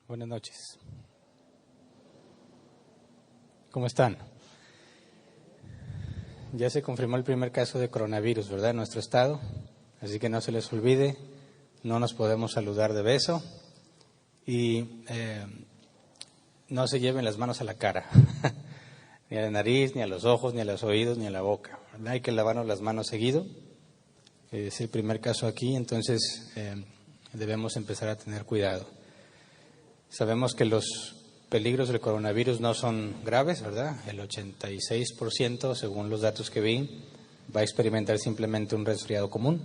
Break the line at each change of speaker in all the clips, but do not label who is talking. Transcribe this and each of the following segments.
Buenas noches. ¿Cómo están? Ya se confirmó el primer caso de coronavirus, ¿verdad? En nuestro estado. Así que no se les olvide, no nos podemos saludar de beso y no se lleven las manos a la cara, ni a la nariz, ni a los ojos, ni a los oídos, ni a la boca, ¿verdad? Hay que lavarnos las manos seguido. Es el primer caso aquí, entonces debemos empezar a tener cuidado. Sabemos que los peligros del coronavirus no son graves, ¿verdad? El 86%, según los datos que vi, va a experimentar simplemente un resfriado común,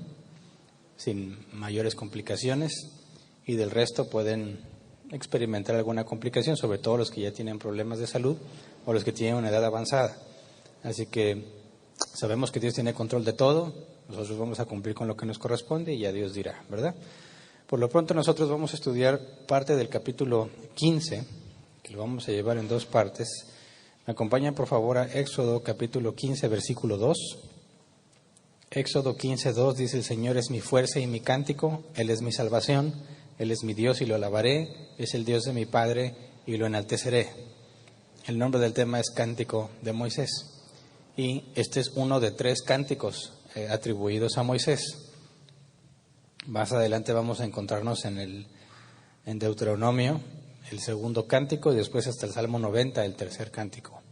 sin mayores complicaciones, y del resto pueden experimentar alguna complicación, sobre todo los que ya tienen problemas de salud o los que tienen una edad avanzada. Así que sabemos que Dios tiene control de todo, nosotros vamos a cumplir con lo que nos corresponde y ya Dios dirá, ¿verdad? Por lo pronto nosotros vamos a estudiar parte del capítulo 15, que lo vamos a llevar en dos partes. Me acompañan por favor a Éxodo capítulo 15, versículo 2. Éxodo 15, 2 dice: el Señor es mi fuerza y mi cántico, Él es mi salvación, Él es mi Dios y lo alabaré, es el Dios de mi Padre y lo enalteceré. El nombre del tema es Cántico de Moisés y este es uno de 3 cánticos atribuidos a Moisés. Más adelante vamos a encontrarnos en Deuteronomio, el segundo cántico, y después hasta el Salmo 90, el tercer cántico.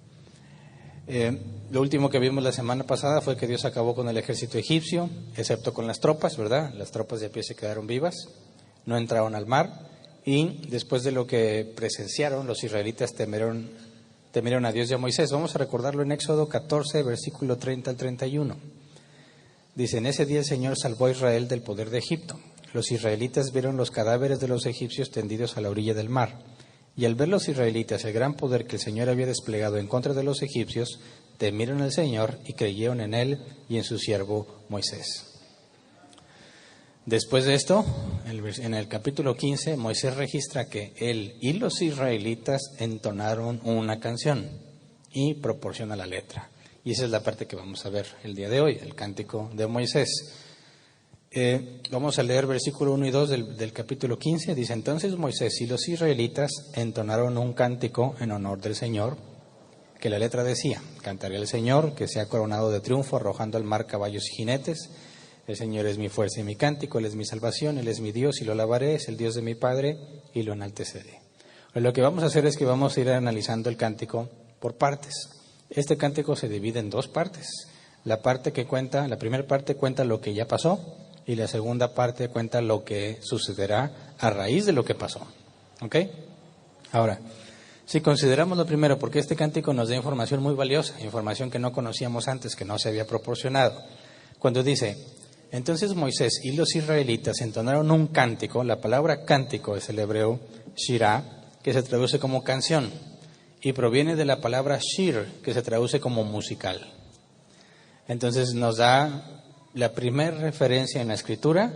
Lo último que vimos la semana pasada fue que Dios acabó con el ejército egipcio, excepto con las tropas, ¿verdad? Las tropas de a pie se quedaron vivas, no entraron al mar, y después de lo que presenciaron, los israelitas temieron a Dios y a Moisés. Vamos a recordarlo en Éxodo 14, versículo 30 al 31. Dice: en ese día el Señor salvó a Israel del poder de Egipto. Los israelitas vieron los cadáveres de los egipcios tendidos a la orilla del mar. Y al ver los israelitas el gran poder que el Señor había desplegado en contra de los egipcios, temieron al Señor y creyeron en Él y en su siervo Moisés. Después de esto, en el capítulo 15, Moisés registra que él y los israelitas entonaron una canción y proporciona la letra. Y esa es la parte que vamos a ver el día de hoy, el cántico de Moisés. Vamos a leer versículo 1 y 2 del capítulo 15. Dice: entonces Moisés y los israelitas entonaron un cántico en honor del Señor, que la letra decía: cantaré al Señor, que sea coronado de triunfo, arrojando al mar caballos y jinetes. El Señor es mi fuerza y mi cántico, Él es mi salvación, Él es mi Dios y lo alabaré, es el Dios de mi Padre y lo enalteceré. Lo que vamos a hacer es que vamos a ir analizando el cántico por partes. Este cántico se divide en 2 partes. La primera parte cuenta lo que ya pasó y la segunda parte cuenta lo que sucederá a raíz de lo que pasó. ¿Ok? Ahora, si consideramos lo primero, porque este cántico nos da información muy valiosa, información que no conocíamos antes, que no se había proporcionado. Cuando dice: entonces Moisés y los israelitas entonaron un cántico, la palabra cántico es el hebreo shirah, que se traduce como canción, y proviene de la palabra shir, que se traduce como musical. Entonces nos da la primera referencia en la Escritura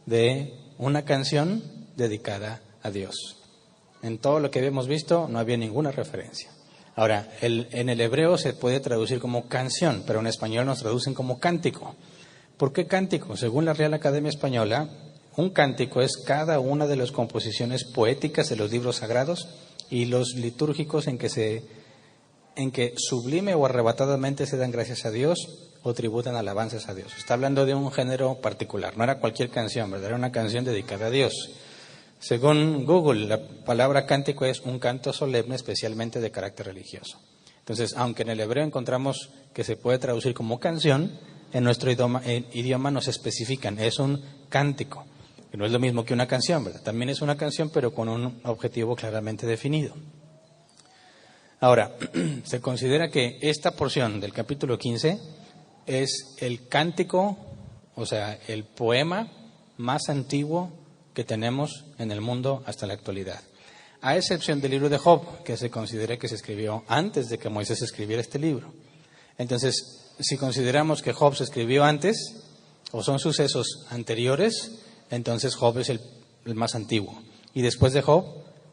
de una canción dedicada a Dios. En todo lo que habíamos visto no había ninguna referencia. Ahora, en el hebreo se puede traducir como canción, pero en español nos traducen como cántico. ¿Por qué cántico? Según la Real Academia Española, un cántico es cada una de las composiciones poéticas de los libros sagrados y los litúrgicos en que sublime o arrebatadamente se dan gracias a Dios o tributan alabanzas a Dios. Está hablando de un género particular, no era cualquier canción, ¿verdad? Era una canción dedicada a Dios. Según Google, la palabra cántico es un canto solemne especialmente de carácter religioso. Entonces, aunque en el hebreo encontramos que se puede traducir como canción, en nuestro idioma nos especifican, es un cántico, que no es lo mismo que una canción, ¿verdad? También es una canción, pero con un objetivo claramente definido. Ahora, se considera que esta porción del capítulo 15 es el cántico, o sea, el poema más antiguo que tenemos en el mundo hasta la actualidad. A excepción del libro de Job, que se considera que se escribió antes de que Moisés escribiera este libro. Entonces, si consideramos que Job se escribió antes, o son sucesos anteriores, entonces Job es el más antiguo. Y después de Job,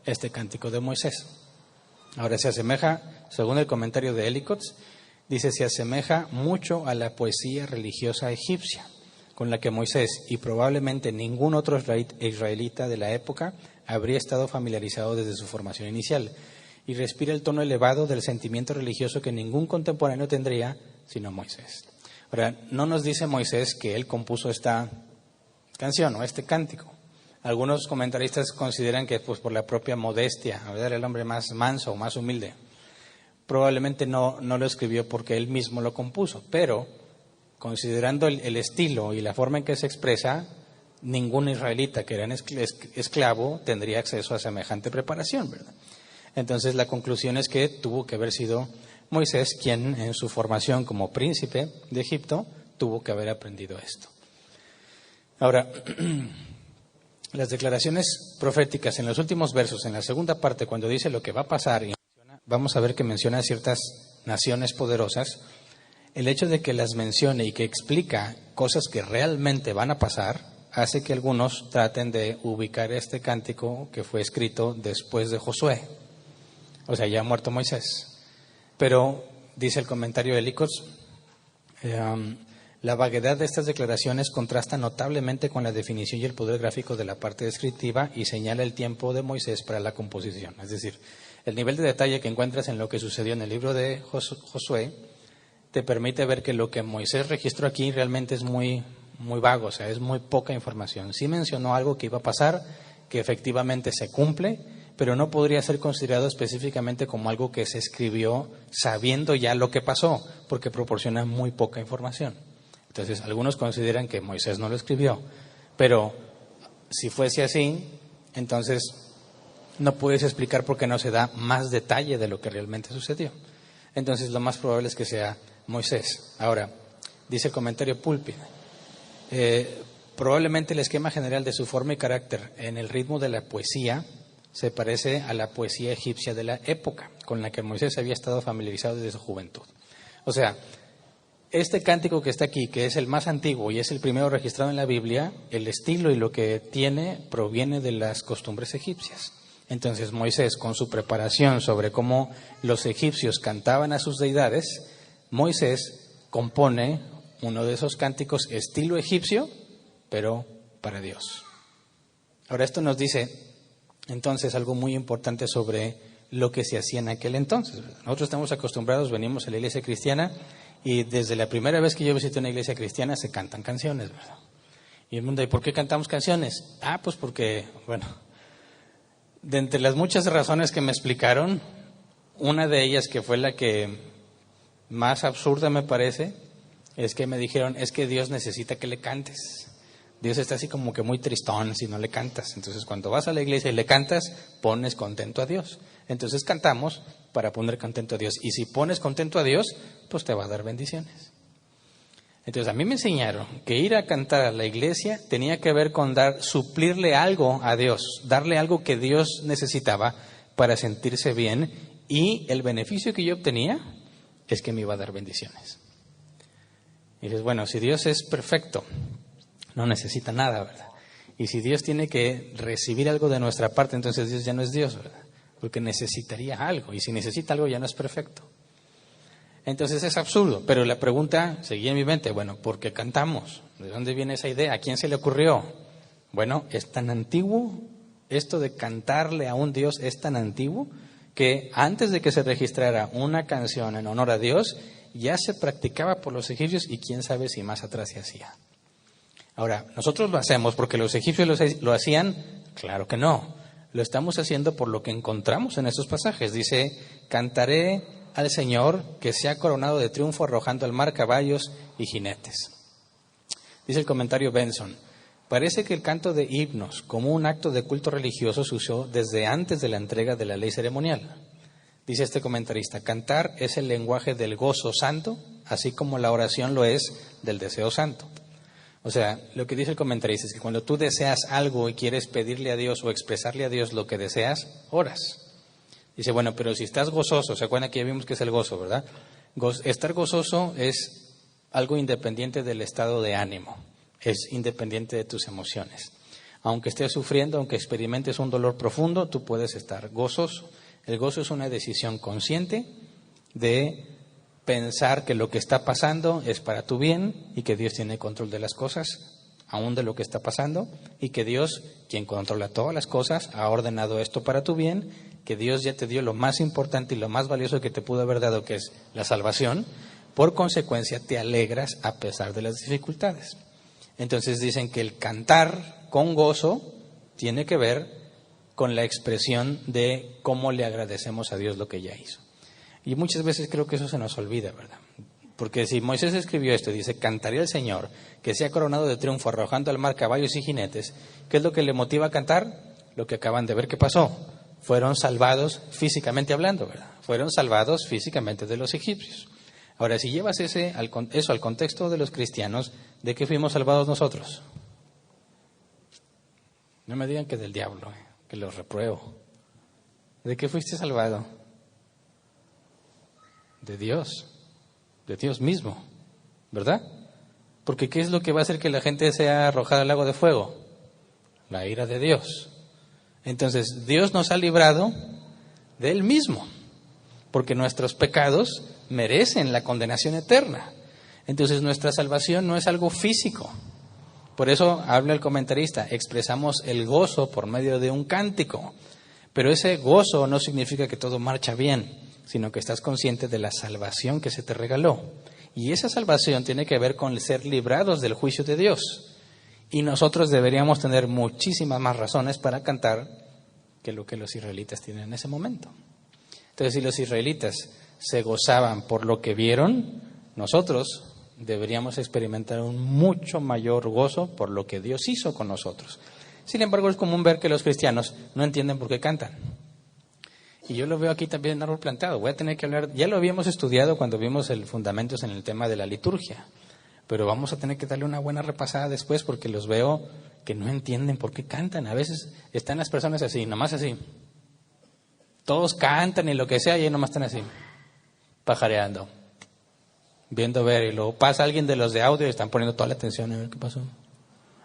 este cántico de Moisés. Ahora se asemeja, según el comentario de Ellicott, dice: se asemeja mucho a la poesía religiosa egipcia. con la que Moisés y probablemente ningún otro israelita de la época habría estado familiarizado desde su formación inicial, y respira el tono elevado del sentimiento religioso que ningún contemporáneo tendría sino Moisés. Ahora, no nos dice Moisés que él compuso esta canción o este cántico. Algunos comentaristas consideran que pues, por la propia modestia, era el hombre más manso o más humilde. Probablemente no lo escribió porque él mismo lo compuso, pero considerando el estilo y la forma en que se expresa, ningún israelita que era esclavo tendría acceso a semejante preparación, ¿verdad? Entonces la conclusión es que tuvo que haber sido Moisés quien en su formación como príncipe de Egipto tuvo que haber aprendido esto. Ahora, las declaraciones proféticas en los últimos versos, en la segunda parte, cuando dice lo que va a pasar, vamos a ver que menciona ciertas naciones poderosas. El hecho de que las mencione y que explica cosas que realmente van a pasar hace que algunos traten de ubicar este cántico que fue escrito después de Josué. O sea, ya ha muerto Moisés. Pero, dice el comentario de Licos, la vaguedad de estas declaraciones contrasta notablemente con la definición y el poder gráfico de la parte descriptiva y señala el tiempo de Moisés para la composición. Es decir, el nivel de detalle que encuentras en lo que sucedió en el libro de Josué te permite ver que lo que Moisés registró aquí realmente es muy vago, o sea, es muy poca información. Sí mencionó algo que iba a pasar, que efectivamente se cumple, pero no podría ser considerado específicamente como algo que se escribió sabiendo ya lo que pasó, porque proporciona muy poca información. Entonces, algunos consideran que Moisés no lo escribió, pero si fuese así, entonces no puedes explicar por qué no se da más detalle de lo que realmente sucedió. Entonces, lo más probable es que sea Moisés. Ahora, dice el comentario Pulpit, probablemente el esquema general de su forma y carácter en el ritmo de la poesía se parece a la poesía egipcia de la época, con la que Moisés había estado familiarizado desde su juventud. O sea, este cántico que está aquí, que es el más antiguo y es el primero registrado en la Biblia, el estilo y lo que tiene proviene de las costumbres egipcias. Entonces Moisés, con su preparación sobre cómo los egipcios cantaban a sus deidades, Moisés compone uno de esos cánticos estilo egipcio, pero para Dios. Ahora esto nos dice entonces algo muy importante sobre lo que se hacía en aquel entonces. Nosotros estamos acostumbrados, venimos a la iglesia cristiana y desde la primera vez que yo visité una iglesia cristiana se cantan canciones, ¿verdad? Y el mundo, ¿y por qué cantamos canciones? Pues porque, bueno, de entre las muchas razones que me explicaron, una de ellas que fue la que más absurda me parece, es que me dijeron, es que Dios necesita que le cantes. Dios está así como que muy tristón si no le cantas. Entonces, cuando vas a la iglesia y le cantas, pones contento a Dios. Entonces, cantamos para poner contento a Dios. Y si pones contento a Dios, pues te va a dar bendiciones. Entonces, a mí me enseñaron que ir a cantar a la iglesia tenía que ver con suplirle algo a Dios, darle algo que Dios necesitaba para sentirse bien. Y el beneficio que yo obtenía es que me iba a dar bendiciones. Y dices, bueno, si Dios es perfecto, no necesita nada, ¿verdad? Y si Dios tiene que recibir algo de nuestra parte, entonces Dios ya no es Dios, ¿verdad? Porque necesitaría algo. Y si necesita algo, ya no es perfecto. Entonces es absurdo. Pero la pregunta seguía en mi mente, bueno, ¿por qué cantamos? ¿De dónde viene esa idea? ¿A quién se le ocurrió? Bueno, es tan antiguo, esto de cantarle a un Dios es tan antiguo, que antes de que se registrara una canción en honor a Dios, ya se practicaba por los egipcios y quién sabe si más atrás se hacía. Ahora, ¿nosotros lo hacemos porque los egipcios lo hacían? Claro que no. Lo estamos haciendo por lo que encontramos en estos pasajes. Dice, cantaré al Señor que se ha coronado de triunfo arrojando al mar caballos y jinetes. Dice el comentario Benson, parece que el canto de himnos como un acto de culto religioso se usó desde antes de la entrega de la ley ceremonial. Dice este comentarista, cantar es el lenguaje del gozo santo, así como la oración lo es del deseo santo. O sea, lo que dice el comentarista es que cuando tú deseas algo y quieres pedirle a Dios o expresarle a Dios lo que deseas, oras. Dice, bueno, pero si estás gozoso, ¿se acuerdan que ya vimos que es el gozo, verdad? Estar gozoso es algo independiente del estado de ánimo, es independiente de tus emociones. Aunque estés sufriendo, aunque experimentes un dolor profundo, tú puedes estar gozoso. El gozo es una decisión consciente de pensar que lo que está pasando es para tu bien y que Dios tiene control de las cosas, aún de lo que está pasando, y que Dios, quien controla todas las cosas, ha ordenado esto para tu bien, que Dios ya te dio lo más importante y lo más valioso que te pudo haber dado, que es la salvación. Por consecuencia, te alegras a pesar de las dificultades. Entonces dicen que el cantar con gozo tiene que ver con la expresión de cómo le agradecemos a Dios lo que ya hizo. Y muchas veces creo que eso se nos olvida, ¿verdad? Porque si Moisés escribió esto y dice, cantaré al Señor, que sea coronado de triunfo, arrojando al mar caballos y jinetes, ¿qué es lo que le motiva a cantar? Lo que acaban de ver que pasó. Fueron salvados físicamente hablando, ¿verdad? Fueron salvados físicamente de los egipcios. Ahora, si llevas eso al contexto de los cristianos, ¿de qué fuimos salvados nosotros? No me digan que del diablo, que los repruebo. ¿De qué fuiste salvado? De Dios mismo, ¿verdad? Porque ¿qué es lo que va a hacer que la gente sea arrojada al lago de fuego? La ira de Dios. Entonces, Dios nos ha librado de Él mismo, porque nuestros pecados merecen la condenación eterna. Entonces, nuestra salvación no es algo físico. Por eso habla el comentarista, expresamos el gozo por medio de un cántico. Pero ese gozo no significa que todo marcha bien, sino que estás consciente de la salvación que se te regaló. Y esa salvación tiene que ver con ser librados del juicio de Dios. Y nosotros deberíamos tener muchísimas más razones para cantar que lo que los israelitas tienen en ese momento. Entonces, si los israelitas se gozaban por lo que vieron, nosotros deberíamos experimentar un mucho mayor gozo por lo que Dios hizo con nosotros. Sin embargo, es común ver que los cristianos no entienden por qué cantan. Y yo lo veo aquí también en árbol plantado. Voy a tener que hablar, ya lo habíamos estudiado cuando vimos el fundamentos en el tema de la liturgia, pero vamos a tener que darle una buena repasada después porque los veo que no entienden por qué cantan. A veces están las personas así, nomás así. Todos cantan y lo que sea y ellos nomás están así, pajareando, viendo ver, y luego pasa alguien de los de audio y están poniendo toda la atención a ver qué pasó.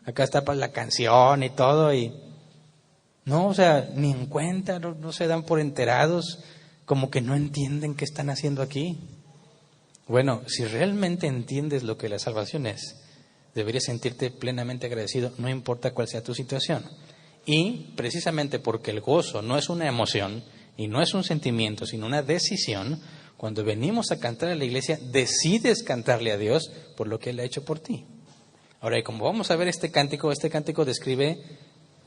Acá está para la canción y todo y no, o sea, ni en cuenta, no se dan por enterados, como que no entienden qué están haciendo aquí. Bueno, si realmente entiendes lo que la salvación es, deberías sentirte plenamente agradecido, no importa cuál sea tu situación. Y precisamente porque el gozo no es una emoción y no es un sentimiento, sino una decisión, cuando venimos a cantar a la iglesia, decides cantarle a Dios por lo que Él ha hecho por ti. Ahora, y como vamos a ver este cántico describe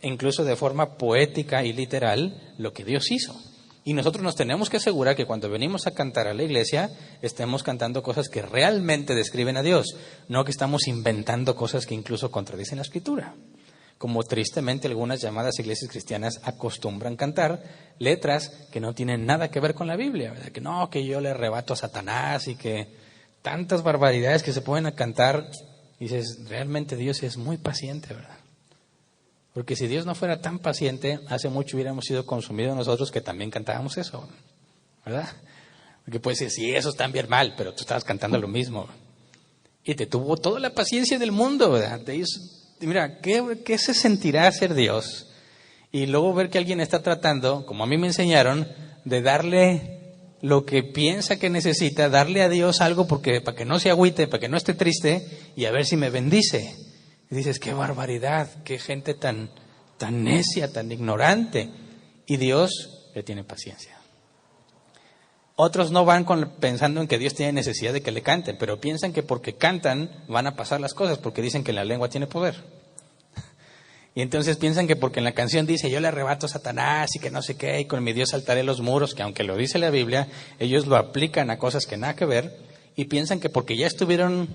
incluso de forma poética y literal lo que Dios hizo. Y nosotros nos tenemos que asegurar que cuando venimos a cantar a la iglesia, estemos cantando cosas que realmente describen a Dios, no que estamos inventando cosas que incluso contradicen la Escritura. Como tristemente algunas llamadas iglesias cristianas acostumbran cantar letras que no tienen nada que ver con la Biblia, ¿verdad? Que no, que yo le arrebato a Satanás y que tantas barbaridades que se pueden a cantar. Y dices, realmente Dios es muy paciente, ¿verdad? Porque si Dios no fuera tan paciente, hace mucho hubiéramos sido consumidos nosotros que también cantábamos eso, ¿verdad? Porque puedes decir, sí, eso está bien mal, pero tú estabas cantando lo mismo. Y te tuvo toda la paciencia del mundo, ¿verdad? Te hizo, mira, ¿qué se sentirá ser Dios? Y luego ver que alguien está tratando, como a mí me enseñaron, de darle lo que piensa que necesita, darle a Dios algo para que no se agüite, para que no esté triste, y a ver si me bendice. Y dices, qué barbaridad, qué gente tan necia, tan ignorante. Y Dios le tiene paciencia. Otros no van pensando en que Dios tiene necesidad de que le canten, pero piensan que porque cantan van a pasar las cosas, porque dicen que la lengua tiene poder. Y entonces piensan que porque en la canción dice, yo le arrebato a Satanás y que no sé qué, y con mi Dios saltaré los muros, que aunque lo dice la Biblia, ellos lo aplican a cosas que nada que ver, y piensan que porque ya estuvieron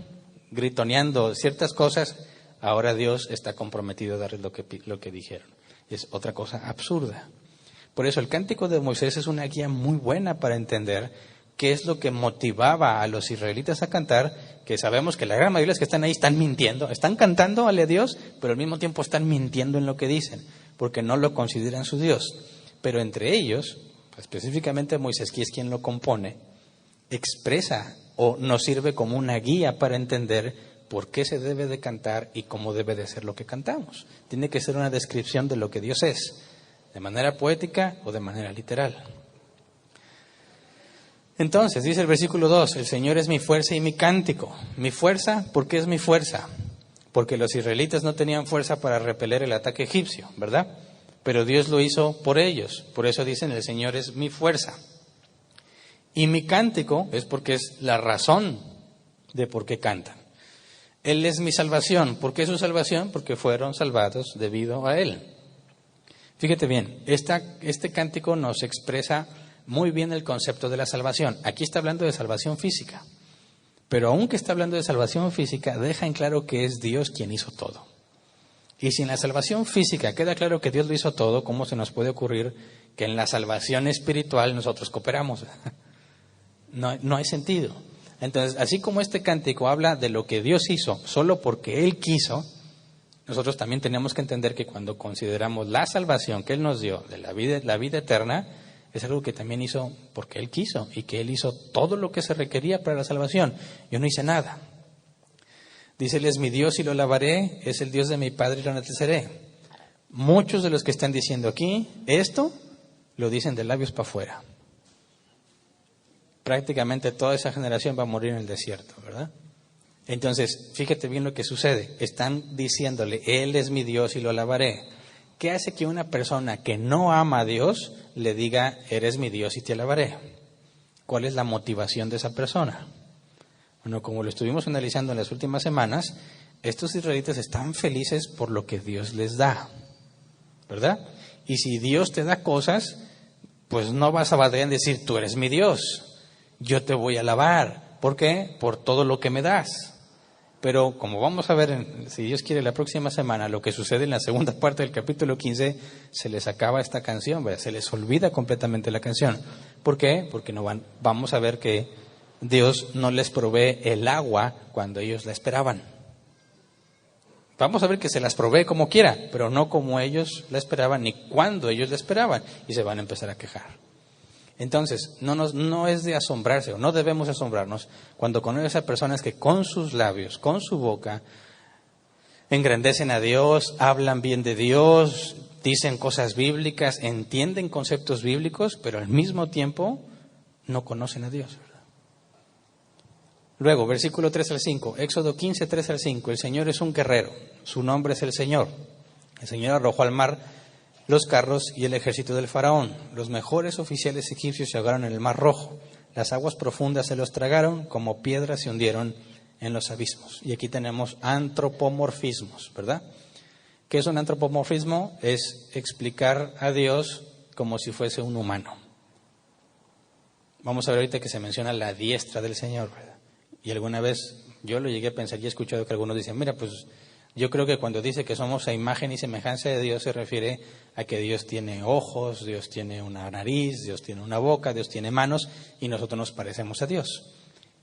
gritoneando ciertas cosas, ahora Dios está comprometido a darles lo que dijeron. Es otra cosa absurda. Por eso el cántico de Moisés es una guía muy buena para entender qué es lo que motivaba a los israelitas a cantar, que sabemos que la gran mayoría de los que están ahí están mintiendo, están cantando a Dios, pero al mismo tiempo están mintiendo en lo que dicen, porque no lo consideran su Dios. Pero entre ellos, específicamente Moisés, que es quien lo compone, expresa o nos sirve como una guía para entender por qué se debe de cantar y cómo debe de ser lo que cantamos. Tiene que ser una descripción de lo que Dios es, de manera poética o de manera literal. Entonces, dice el versículo 2, el Señor es mi fuerza y mi cántico. Mi fuerza, ¿por qué es mi fuerza? Porque los israelitas no tenían fuerza para repeler el ataque egipcio, ¿verdad? Pero Dios lo hizo por ellos. Por eso dicen, el Señor es mi fuerza. Y mi cántico es porque es la razón de por qué cantan. Él es mi salvación. ¿Por qué es su salvación? Porque fueron salvados debido a Él. Fíjate bien, este cántico nos expresa muy bien el concepto de la salvación. Aquí está hablando de salvación física. Pero aunque está hablando de salvación física, deja en claro que es Dios quien hizo todo. Y si en la salvación física queda claro que Dios lo hizo todo, ¿cómo se nos puede ocurrir que en la salvación espiritual nosotros cooperamos? No hay sentido. Entonces, así como este cántico habla de lo que Dios hizo solo porque Él quiso, nosotros también tenemos que entender que cuando consideramos la salvación que Él nos dio de la vida eterna, es algo que también hizo porque Él quiso y que Él hizo todo lo que se requería para la salvación. Yo no hice nada. Dice, Él es mi Dios y lo alabaré, es el Dios de mi Padre y lo enalteceré. Muchos de los que están diciendo aquí esto, lo dicen de labios para afuera. Prácticamente toda esa generación va a morir en el desierto, ¿verdad? Entonces, fíjate bien lo que sucede. Están diciéndole, Él es mi Dios y lo alabaré. ¿Qué hace que una persona que no ama a Dios le diga, eres mi Dios y te alabaré? ¿Cuál es la motivación de esa persona? Bueno, como lo estuvimos analizando en las últimas semanas, estos israelitas están felices por lo que Dios les da, ¿verdad? Y si Dios te da cosas, pues no vas a batallar en decir, tú eres mi Dios, yo te voy a alabar. ¿Por qué? Por todo lo que me das. Pero como vamos a ver, si Dios quiere, la próxima semana, lo que sucede en la segunda parte del capítulo 15, se les acaba esta canción, ¿verdad? Se les olvida completamente la canción. ¿Por qué? Porque vamos a ver que Dios no les provee el agua cuando ellos la esperaban. Vamos a ver que se las provee como quiera, pero no como ellos la esperaban ni cuando ellos la esperaban, y se van a empezar a quejar. Entonces, no es de asombrarse, o no debemos asombrarnos cuando conoces a personas que con sus labios, con su boca, engrandecen a Dios, hablan bien de Dios, dicen cosas bíblicas, entienden conceptos bíblicos, pero al mismo tiempo no conocen a Dios, ¿verdad? Luego, versículo 3 al 5, Éxodo 15, 3 al 5, el Señor es un guerrero, su nombre es el Señor. El Señor arrojó al mar los carros y el ejército del faraón. Los mejores oficiales egipcios se ahogaron en el mar Rojo. Las aguas profundas se los tragaron, como piedras se hundieron en los abismos. Y aquí tenemos antropomorfismos, ¿verdad? ¿Qué es un antropomorfismo? Es explicar a Dios como si fuese un humano. Vamos a ver ahorita que se menciona la diestra del Señor, ¿verdad? Y alguna vez yo lo llegué a pensar y he escuchado que algunos dicen, mira, pues yo creo que cuando dice que somos a imagen y semejanza de Dios se refiere a que Dios tiene ojos, Dios tiene una nariz, Dios tiene una boca, Dios tiene manos y nosotros nos parecemos a Dios.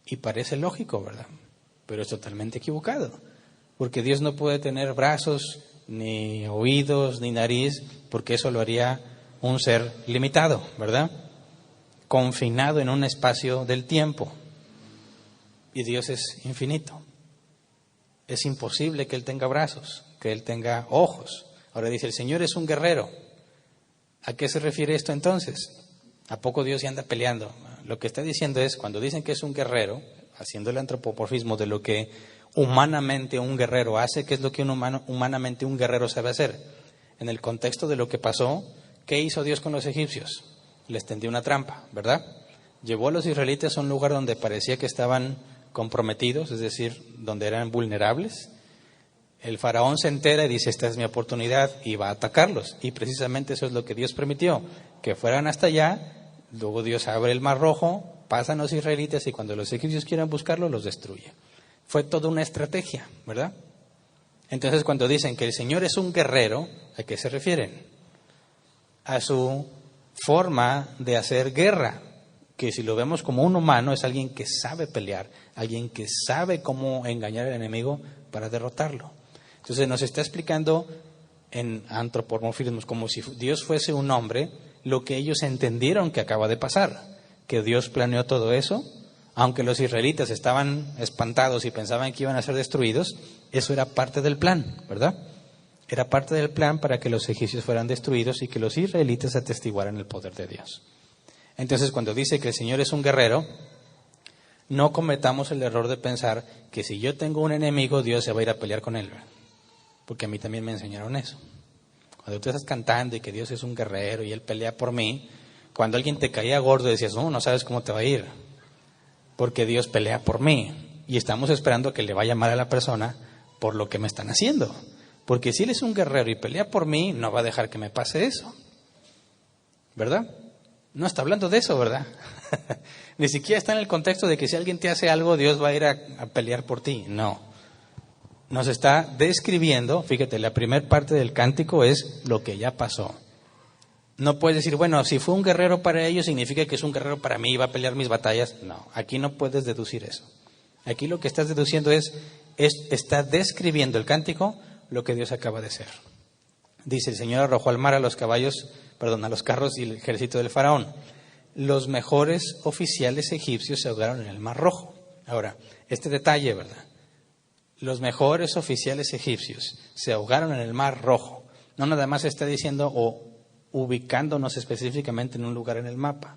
Y parece lógico, ¿verdad? Pero es totalmente equivocado, porque Dios no puede tener brazos, ni oídos, ni nariz, porque eso lo haría un ser limitado, ¿verdad? Confinado en un espacio del tiempo. Y Dios es infinito. Es imposible que Él tenga brazos, que Él tenga ojos. Ahora dice, el Señor es un guerrero. ¿A qué se refiere esto entonces? ¿A poco Dios se anda peleando? Lo que está diciendo es, cuando dicen que es un guerrero, haciendo el antropomorfismo de lo que humanamente un guerrero hace, ¿qué es lo que humanamente un guerrero sabe hacer? En el contexto de lo que pasó, ¿qué hizo Dios con los egipcios? Les tendió una trampa, ¿verdad? Llevó a los israelitas a un lugar donde parecía que estaban comprometidos, es decir, donde eran vulnerables. El faraón se entera y dice, esta es mi oportunidad, y va a atacarlos. Y precisamente eso es lo que Dios permitió, que fueran hasta allá. Luego Dios abre el mar Rojo, pasan los israelitas y cuando los egipcios quieran buscarlos, los destruye. Fue toda una estrategia, ¿verdad? Entonces, cuando dicen que el Señor es un guerrero, ¿a qué se refieren? A su forma de hacer guerra, que si lo vemos como un humano, es alguien que sabe pelear, alguien que sabe cómo engañar al enemigo para derrotarlo. Entonces nos está explicando en antropomorfismos, como si Dios fuese un hombre, lo que ellos entendieron que acaba de pasar, que Dios planeó todo eso, aunque los israelitas estaban espantados y pensaban que iban a ser destruidos, eso era parte del plan, ¿verdad? Era parte del plan para que los egipcios fueran destruidos y que los israelitas atestiguaran el poder de Dios. Entonces, cuando dice que el Señor es un guerrero, no cometamos el error de pensar que si yo tengo un enemigo, Dios se va a ir a pelear con él. Porque a mí también me enseñaron eso. Cuando tú estás cantando y que Dios es un guerrero y Él pelea por mí, cuando alguien te caía gordo decías, no sabes cómo te va a ir, porque Dios pelea por mí. Y estamos esperando que le vaya mal a la persona por lo que me están haciendo. Porque si Él es un guerrero y pelea por mí, no va a dejar que me pase eso. ¿Verdad? No está hablando de eso, ¿verdad? Ni siquiera está en el contexto de que si alguien te hace algo, Dios va a ir a pelear por ti. No. Nos está describiendo, fíjate, la primera parte del cántico es lo que ya pasó. No puedes decir, bueno, si fue un guerrero para ellos, significa que es un guerrero para mí y va a pelear mis batallas. No, aquí no puedes deducir eso. Aquí lo que estás deduciendo está describiendo el cántico lo que Dios acaba de hacer. Dice, el Señor arrojó al mar a los carros y el ejército del faraón. Los mejores oficiales egipcios se ahogaron en el Mar Rojo. Ahora, este detalle, ¿verdad? Los mejores oficiales egipcios se ahogaron en el Mar Rojo. No nada más está diciendo o ubicándonos específicamente en un lugar en el mapa,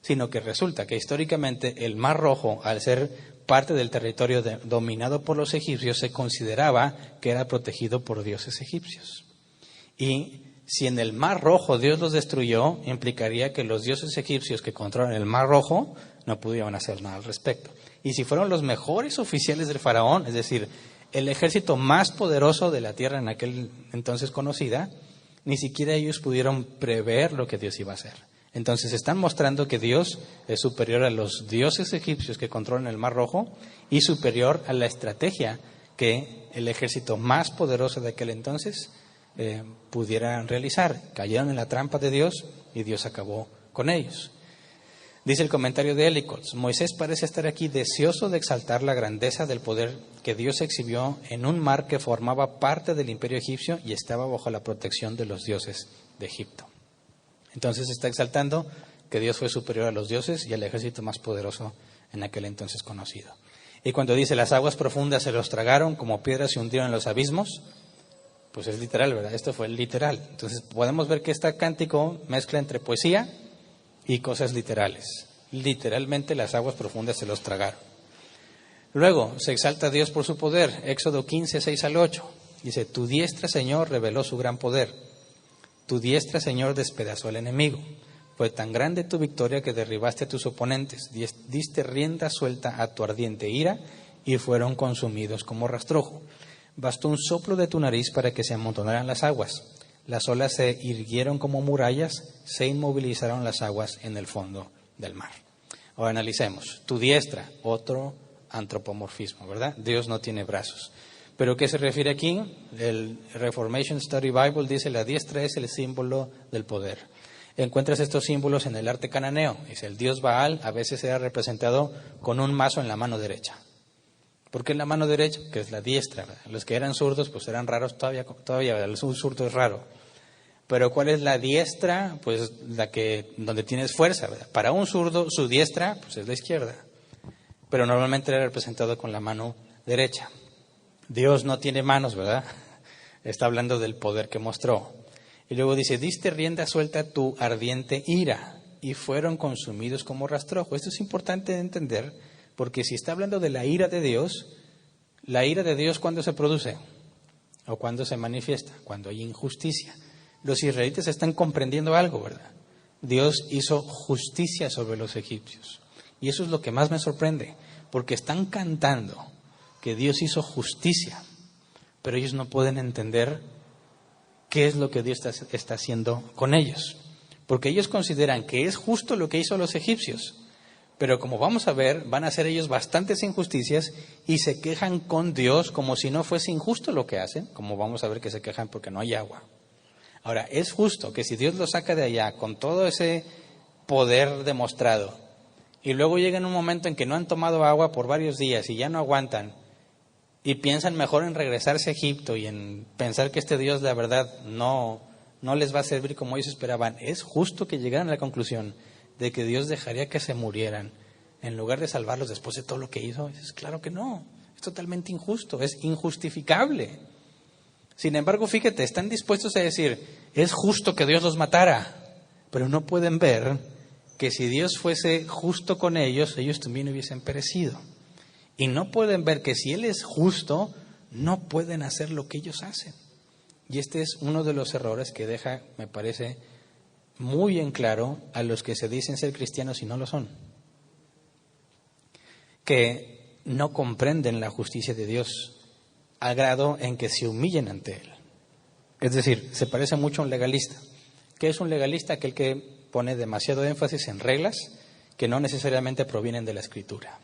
sino que resulta que históricamente el Mar Rojo, al ser parte del territorio dominado por los egipcios, se consideraba que era protegido por dioses egipcios. Y si en el Mar Rojo Dios los destruyó, implicaría que los dioses egipcios que controlan el Mar Rojo no pudieron hacer nada al respecto. Y si fueron los mejores oficiales del faraón, es decir, el ejército más poderoso de la tierra en aquel entonces conocida, ni siquiera ellos pudieron prever lo que Dios iba a hacer. Entonces están mostrando que Dios es superior a los dioses egipcios que controlan el Mar Rojo y superior a la estrategia que el ejército más poderoso de aquel entonces pudieran realizar. Cayeron en la trampa de Dios y Dios acabó con ellos. Dice el comentario de Ellicott, Moisés parece estar aquí deseoso de exaltar la grandeza del poder que Dios exhibió en un mar que formaba parte del imperio egipcio y estaba bajo la protección de los dioses de Egipto. Entonces está exaltando que Dios fue superior a los dioses y al ejército más poderoso en aquel entonces conocido. Y cuando dice las aguas profundas se los tragaron, como piedras se hundieron en los abismos, pues es literal, ¿verdad? Esto fue literal. Entonces podemos ver que este cántico mezcla entre poesía y cosas literales. Literalmente las aguas profundas se los tragaron. Luego se exalta a Dios por su poder. Éxodo 15, 6 al 8. Dice, tu diestra, Señor, reveló su gran poder. Tu diestra, Señor, despedazó al enemigo. Fue tan grande tu victoria que derribaste a tus oponentes. Diste rienda suelta a tu ardiente ira y fueron consumidos como rastrojo. Bastó un soplo de tu nariz para que se amontonaran las aguas. Las olas se irguieron como murallas, se inmovilizaron las aguas en el fondo del mar. Ahora analicemos. Tu diestra, otro antropomorfismo, ¿verdad? Dios no tiene brazos. ¿Pero qué se refiere aquí? El Reformation Study Bible dice la diestra es el símbolo del poder. Encuentras estos símbolos en el arte cananeo. Dice, el dios Baal a veces era representado con un mazo en la mano derecha. ¿Por qué en la mano derecha? Que es la diestra, ¿verdad? Los que eran zurdos, pues eran raros todavía ¿verdad? El zurdo es raro. Pero ¿cuál es la diestra? Pues donde tienes fuerza, ¿verdad? Para un zurdo, su diestra, pues es la izquierda. Pero normalmente era representado con la mano derecha. Dios no tiene manos, ¿verdad? Está hablando del poder que mostró. Y luego dice, diste rienda suelta a tu ardiente ira y fueron consumidos como rastrojo. Esto es importante de entender, porque si está hablando de la ira de Dios, ¿cuándo se produce? ¿O cuándo se manifiesta? Cuando hay injusticia. Los israelitas están comprendiendo algo, ¿verdad? Dios hizo justicia sobre los egipcios. Y eso es lo que más me sorprende, porque están cantando que Dios hizo justicia, pero ellos no pueden entender qué es lo que Dios está haciendo con ellos. Porque ellos consideran que es justo lo que hizo los egipcios, pero como vamos a ver, van a hacer ellos bastantes injusticias y se quejan con Dios como si no fuese injusto lo que hacen, como vamos a ver que se quejan porque no hay agua. Ahora, es justo que si Dios los saca de allá con todo ese poder demostrado y luego llega en un momento en que no han tomado agua por varios días y ya no aguantan y piensan mejor en regresarse a Egipto y en pensar que este Dios, la verdad, no les va a servir como ellos esperaban, es justo que llegaran a la conclusión de que Dios dejaría que se murieran en lugar de salvarlos después de todo lo que hizo. Es claro que no, es totalmente injusto, es injustificable. Sin embargo, fíjate, están dispuestos a decir, es justo que Dios los matara, pero no pueden ver que si Dios fuese justo con ellos, ellos también hubiesen perecido. Y no pueden ver que si Él es justo, no pueden hacer lo que ellos hacen. Y este es uno de los errores que deja, me parece, muy en claro a los que se dicen ser cristianos y no lo son. Que no comprenden la justicia de Dios al grado en que se humillen ante Él. Es decir, se parece mucho a un legalista. ¿Qué es un legalista? Aquel que pone demasiado énfasis en reglas que no necesariamente provienen de la Escritura.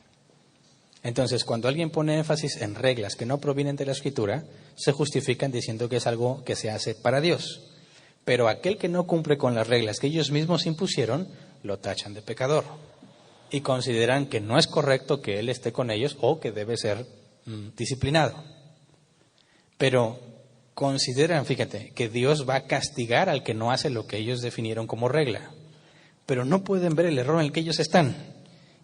Entonces, cuando alguien pone énfasis en reglas que no provienen de la Escritura, se justifican diciendo que es algo que se hace para Dios. Pero aquel que no cumple con las reglas que ellos mismos impusieron, lo tachan de pecador. Y consideran que no es correcto que Él esté con ellos o que debe ser disciplinado. Pero consideran, fíjate, que Dios va a castigar al que no hace lo que ellos definieron como regla. Pero no pueden ver el error en el que ellos están.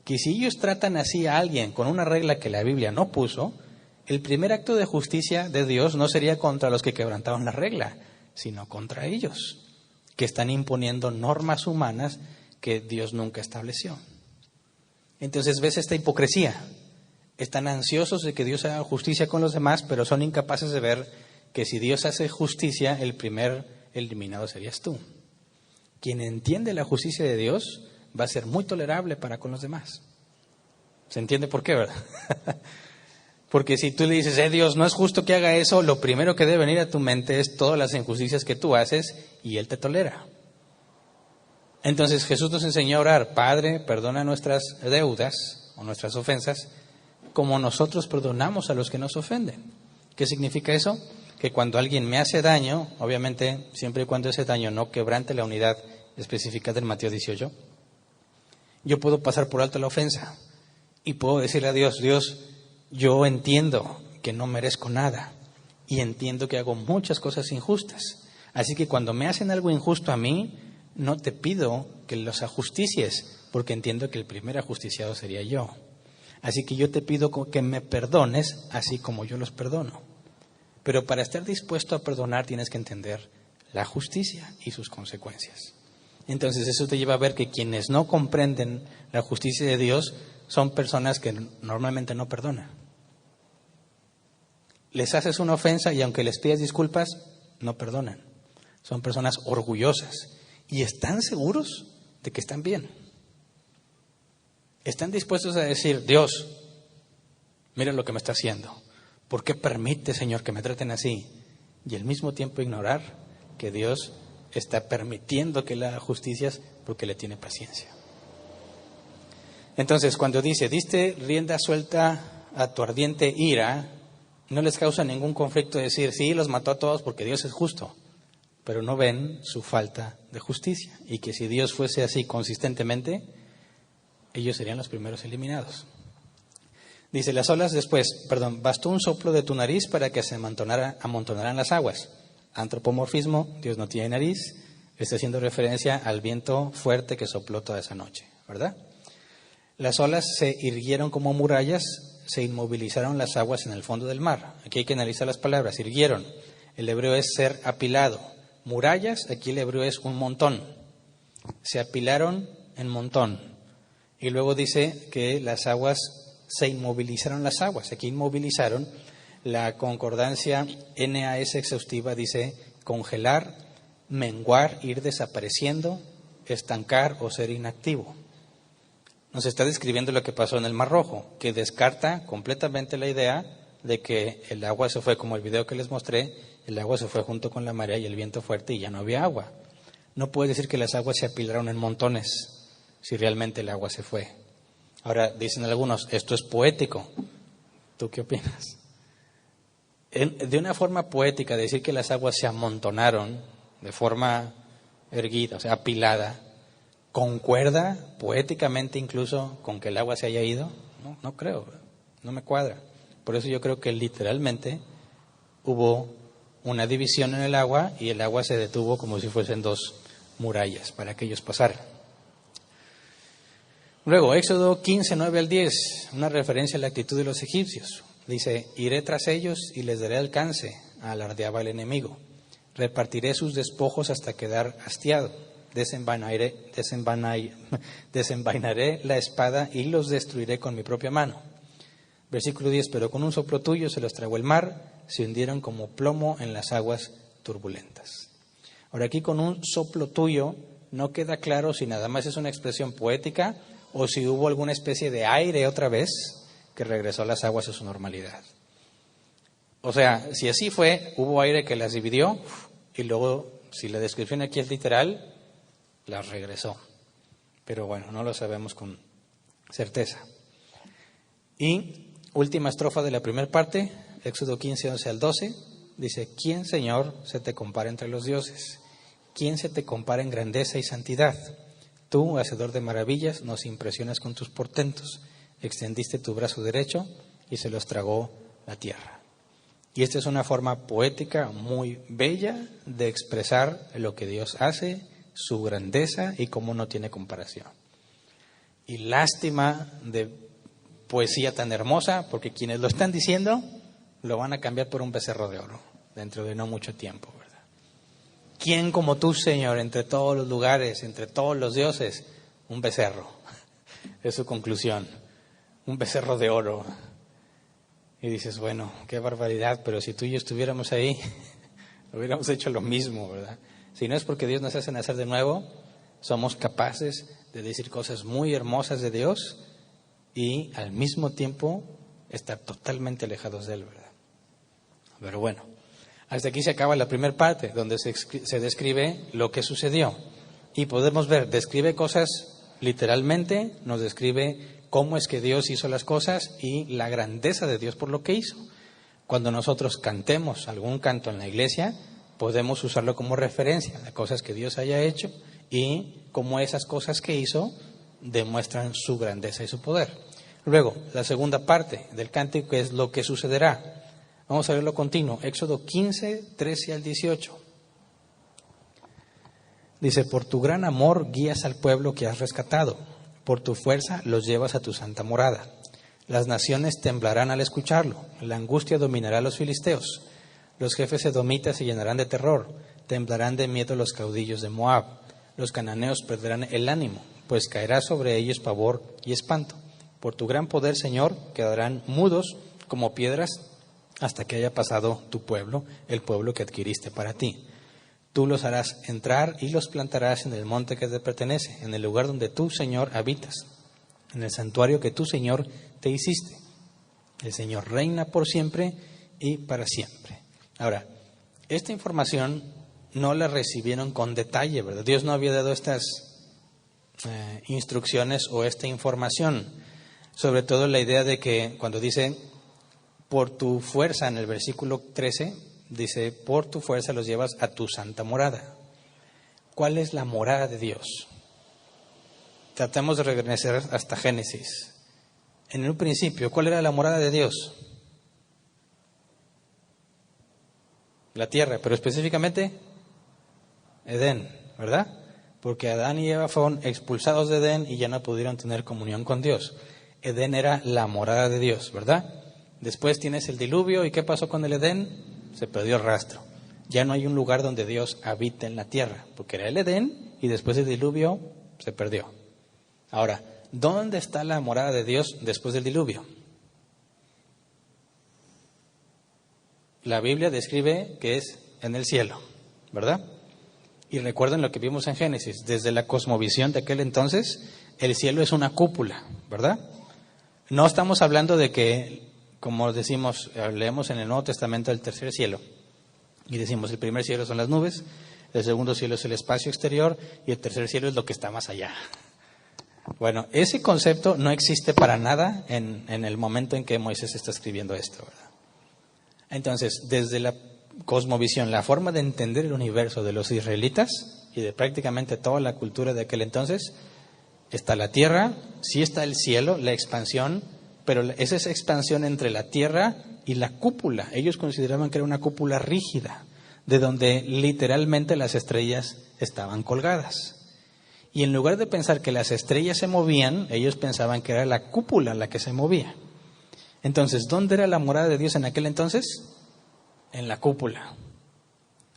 Que si ellos tratan así a alguien con una regla que la Biblia no puso, el primer acto de justicia de Dios no sería contra los que quebrantaron la regla, sino contra ellos, que están imponiendo normas humanas que Dios nunca estableció. Entonces ves esta hipocresía. Están ansiosos de que Dios haga justicia con los demás, pero son incapaces de ver que si Dios hace justicia, el primer eliminado serías tú. Quien entiende la justicia de Dios va a ser muy tolerable para con los demás. ¿Se entiende por qué, verdad? Porque si tú le dices, Dios, no es justo que haga eso, lo primero que debe venir a tu mente es todas las injusticias que tú haces y Él te tolera. Entonces Jesús nos enseñó a orar, Padre, perdona nuestras deudas o nuestras ofensas, como nosotros perdonamos a los que nos ofenden. ¿Qué significa eso? Que cuando alguien me hace daño, obviamente, siempre y cuando ese daño no quebrante la unidad especificada en Mateo 18, yo puedo pasar por alto la ofensa y puedo decirle a Dios, Dios, yo entiendo que no merezco nada y entiendo que hago muchas cosas injustas. Así que cuando me hacen algo injusto a mí, no te pido que los ajusticies, porque entiendo que el primer ajusticiado sería yo. Así que yo te pido que me perdones así como yo los perdono. Pero para estar dispuesto a perdonar tienes que entender la justicia y sus consecuencias. Entonces eso te lleva a ver que quienes no comprenden la justicia de Dios son personas que normalmente no perdonan. Les haces una ofensa y aunque les pidas disculpas, no perdonan. Son personas orgullosas y están seguros de que están bien. Están dispuestos a decir, Dios, mira lo que me está haciendo. ¿Por qué permite, Señor, que me traten así? Y al mismo tiempo ignorar que Dios está permitiendo que le haga justicias porque le tiene paciencia. Entonces, cuando dice, diste rienda suelta a tu ardiente ira, no les causa ningún conflicto decir, sí, los mató a todos porque Dios es justo, pero no ven su falta de justicia y que si Dios fuese así consistentemente, ellos serían los primeros eliminados. Dice, las olas después, bastó un soplo de tu nariz para que se amontonaran las aguas. Antropomorfismo, Dios no tiene nariz, está haciendo referencia al viento fuerte que sopló toda esa noche, ¿verdad? Las olas se irguieron como murallas, se inmovilizaron las aguas en el fondo del mar. Aquí hay que analizar las palabras, irguieron. El hebreo es ser apilado. Murallas, aquí el hebreo es un montón. Se apilaron en montón. Y luego dice que las aguas, se inmovilizaron las aguas. Aquí inmovilizaron. La concordancia NAS exhaustiva dice congelar, menguar, ir desapareciendo, estancar o ser inactivo. Nos está describiendo lo que pasó en el Mar Rojo, que descarta completamente la idea de que el agua se fue, como el video que les mostré, el agua se fue junto con la marea y el viento fuerte y ya no había agua. No puede decir que las aguas se apilaron en montones si realmente el agua se fue. Ahora, dicen algunos, esto es poético. ¿Tú qué opinas? De una forma poética, decir que las aguas se amontonaron de forma erguida, o sea, apilada, ¿concuerda poéticamente incluso con que el agua se haya ido? No creo, no me cuadra. Por eso yo creo que literalmente hubo una división en el agua y el agua se detuvo como si fuesen dos murallas para que ellos pasaran. Luego, Éxodo 15, 9 al 10, una referencia a la actitud de los egipcios. Dice, iré tras ellos y les daré alcance, alardeaba el enemigo. Repartiré sus despojos hasta quedar hastiado. desenvainaré la espada y los destruiré con mi propia mano. Versículo 10, pero con un soplo tuyo se los tragó el mar, se hundieron como plomo en las aguas turbulentas. Ahora aquí con un soplo tuyo no queda claro si nada más es una expresión poética o si hubo alguna especie de aire otra vez que regresó a las aguas a su normalidad. O sea, si así fue, hubo aire que las dividió y luego, si la descripción aquí es literal, las regresó. Pero bueno, no lo sabemos con certeza. Y última estrofa de la primera parte, Éxodo 15, 11 al 12, dice: ¿Quién, Señor, se te compara entre los dioses? ¿Quién se te compara en grandeza y santidad? Tú, hacedor de maravillas, nos impresionas con tus portentos. Extendiste tu brazo derecho y se los tragó la tierra. Y esta es una forma poética muy bella de expresar lo que Dios hace, su grandeza y cómo no tiene comparación. Y lástima de poesía tan hermosa, porque quienes lo están diciendo lo van a cambiar por un becerro de oro dentro de no mucho tiempo, ¿verdad? ¿Quién como tú, Señor, entre todos los lugares, entre todos los dioses? Un becerro. Es su conclusión. Un becerro de oro. Y dices, bueno, qué barbaridad, pero si tú y yo estuviéramos ahí, hubiéramos hecho lo mismo, ¿verdad? Si no es porque Dios nos hace nacer de nuevo, somos capaces de decir cosas muy hermosas de Dios y al mismo tiempo estar totalmente alejados de Él, ¿verdad? Pero bueno, hasta aquí se acaba la primera parte, donde se describe lo que sucedió. Y podemos ver, describe cosas literalmente, nos describe cómo es que Dios hizo las cosas y la grandeza de Dios por lo que hizo. Cuando nosotros cantemos algún canto en la iglesia, podemos usarlo como referencia de cosas que Dios haya hecho y cómo esas cosas que hizo demuestran su grandeza y su poder. Luego, la segunda parte del cántico es lo que sucederá. Vamos a verlo continuo. Éxodo 15, 13 al 18. Dice: por tu gran amor guías al pueblo que has rescatado. Por tu fuerza los llevas a tu santa morada. Las naciones temblarán al escucharlo. La angustia dominará a los filisteos. Los jefes edomitas se llenarán de terror. Temblarán de miedo los caudillos de Moab. Los cananeos perderán el ánimo, pues caerá sobre ellos pavor y espanto. Por tu gran poder, Señor, quedarán mudos como piedras hasta que haya pasado tu pueblo, el pueblo que adquiriste para ti. Tú los harás entrar y los plantarás en el monte que te pertenece, en el lugar donde tú, Señor, habitas, en el santuario que tú, Señor, te hiciste. El Señor reina por siempre y para siempre. Ahora, esta información no la recibieron con detalle, ¿verdad? Dios no había dado estas instrucciones o esta información. Sobre todo la idea de que cuando dice por tu fuerza en el versículo 13, dice, por tu fuerza los llevas a tu santa morada. ¿Cuál es la morada de Dios? Tratemos de regresar hasta Génesis. En un principio, ¿cuál era la morada de Dios? La tierra, pero específicamente Edén, ¿verdad? Porque Adán y Eva fueron expulsados de Edén y ya no pudieron tener comunión con Dios. Edén era la morada de Dios, ¿verdad? Después tienes el diluvio, ¿y qué pasó con el Edén? Se perdió el rastro. Ya no hay un lugar donde Dios habita en la tierra, porque era el Edén y después del diluvio se perdió. Ahora, ¿dónde está la morada de Dios después del diluvio? La Biblia describe que es en el cielo, ¿verdad? Y recuerden lo que vimos en Génesis, desde la cosmovisión de aquel entonces, el cielo es una cúpula, ¿verdad? No estamos hablando de que, como decimos, leemos en el Nuevo Testamento el tercer cielo, y decimos el primer cielo son las nubes, el segundo cielo es el espacio exterior, y el tercer cielo es lo que está más allá. Bueno, ese concepto no existe para nada en el momento en que Moisés está escribiendo esto, ¿verdad? Entonces, desde la cosmovisión, la forma de entender el universo de los israelitas y de prácticamente toda la cultura de aquel entonces, está la tierra, sí está el cielo, la expansión, pero es esa expansión entre la tierra y la cúpula. Ellos consideraban que era una cúpula rígida, de donde literalmente las estrellas estaban colgadas. Y en lugar de pensar que las estrellas se movían, ellos pensaban que era la cúpula la que se movía. Entonces, ¿dónde era la morada de Dios en aquel entonces? En la cúpula.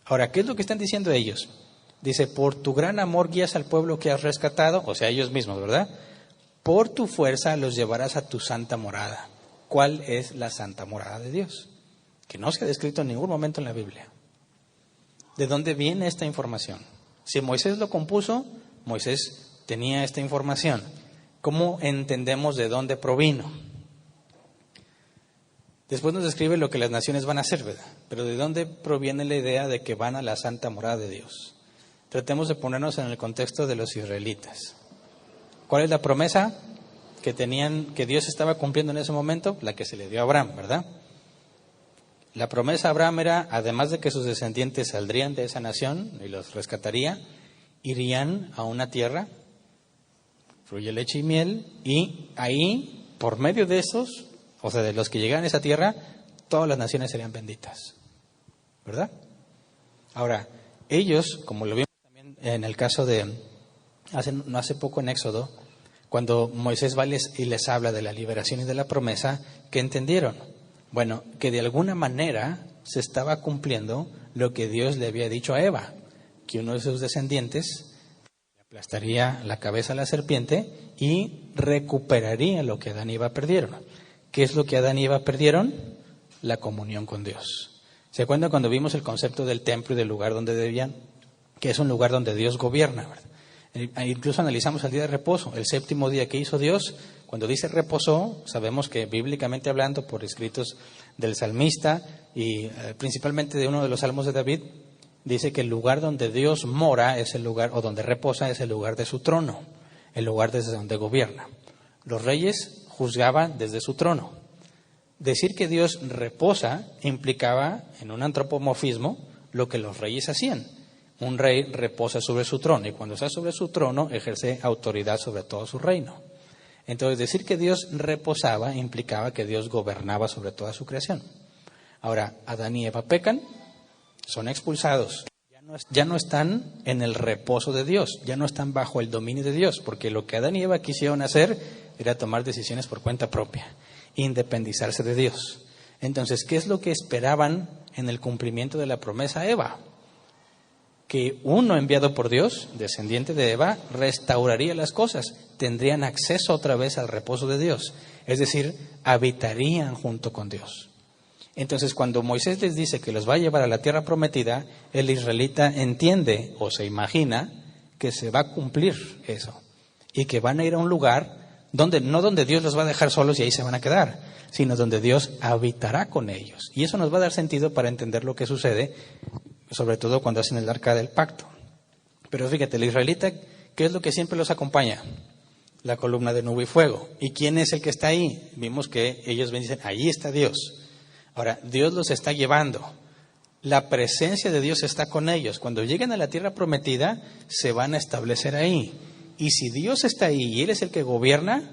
Ahora, ¿qué es lo que están diciendo ellos? Dice, por tu gran amor guías al pueblo que has rescatado, o sea, ellos mismos, ¿verdad? Por tu fuerza los llevarás a tu santa morada. ¿Cuál es la santa morada de Dios? Que no se ha descrito en ningún momento en la Biblia. ¿De dónde viene esta información? Si Moisés lo compuso, Moisés tenía esta información. ¿Cómo entendemos de dónde provino? Después nos describe lo que las naciones van a hacer, ¿verdad? Pero ¿de dónde proviene la idea de que van a la santa morada de Dios? Tratemos de ponernos en el contexto de los israelitas. ¿Cuál es la promesa que tenían, que Dios estaba cumpliendo en ese momento? La que se le dio a Abraham, ¿verdad? La promesa a Abraham era, además de que sus descendientes saldrían de esa nación y los rescataría, irían a una tierra, fluye leche y miel, y ahí, por medio de esos, o sea, de los que llegaran a esa tierra, todas las naciones serían benditas, ¿verdad? Ahora, ellos, como lo vimos también en el caso de no hace poco en Éxodo, cuando Moisés va y les habla de la liberación y de la promesa, ¿qué entendieron? Bueno, que de alguna manera se estaba cumpliendo lo que Dios le había dicho a Eva, que uno de sus descendientes le aplastaría la cabeza a la serpiente y recuperaría lo que Adán y Eva perdieron. ¿Qué es lo que Adán y Eva perdieron? La comunión con Dios. ¿Se acuerdan cuando vimos el concepto del templo y del lugar donde debían? Que es un lugar donde Dios gobierna, ¿verdad? Incluso analizamos el día de reposo, el séptimo día que hizo Dios. Cuando dice reposó, sabemos que bíblicamente hablando, por escritos del salmista y principalmente de uno de los salmos de David, dice que el lugar donde Dios mora es el lugar, o donde reposa es el lugar de su trono, el lugar desde donde gobierna. Los reyes juzgaban desde su trono. Decir que Dios reposa implicaba, en un antropomorfismo, lo que los reyes hacían. Un rey reposa sobre su trono y cuando está sobre su trono ejerce autoridad sobre todo su reino. Entonces, decir que Dios reposaba implicaba que Dios gobernaba sobre toda su creación. Ahora, Adán y Eva pecan, son expulsados. Ya no están en el reposo de Dios, ya no están bajo el dominio de Dios, porque lo que Adán y Eva quisieron hacer era tomar decisiones por cuenta propia, independizarse de Dios. Entonces, ¿qué es lo que esperaban en el cumplimiento de la promesa a Eva? Que uno enviado por Dios, descendiente de Eva, restauraría las cosas, tendrían acceso otra vez al reposo de Dios, es decir, habitarían junto con Dios. Entonces, cuando Moisés les dice que los va a llevar a la tierra prometida, el israelita entiende o se imagina que se va a cumplir eso y que van a ir a un lugar donde no donde Dios los va a dejar solos y ahí se van a quedar, sino donde Dios habitará con ellos. Y eso nos va a dar sentido para entender lo que sucede, sobre todo cuando hacen el arca del pacto. Pero fíjate, el israelita, ¿qué es lo que siempre los acompaña? La columna de nube y fuego. ¿Y quién es el que está ahí? Vimos que ellos dicen, ahí está Dios. Ahora, Dios los está llevando. La presencia de Dios está con ellos. Cuando lleguen a la tierra prometida, se van a establecer ahí. Y si Dios está ahí y Él es el que gobierna,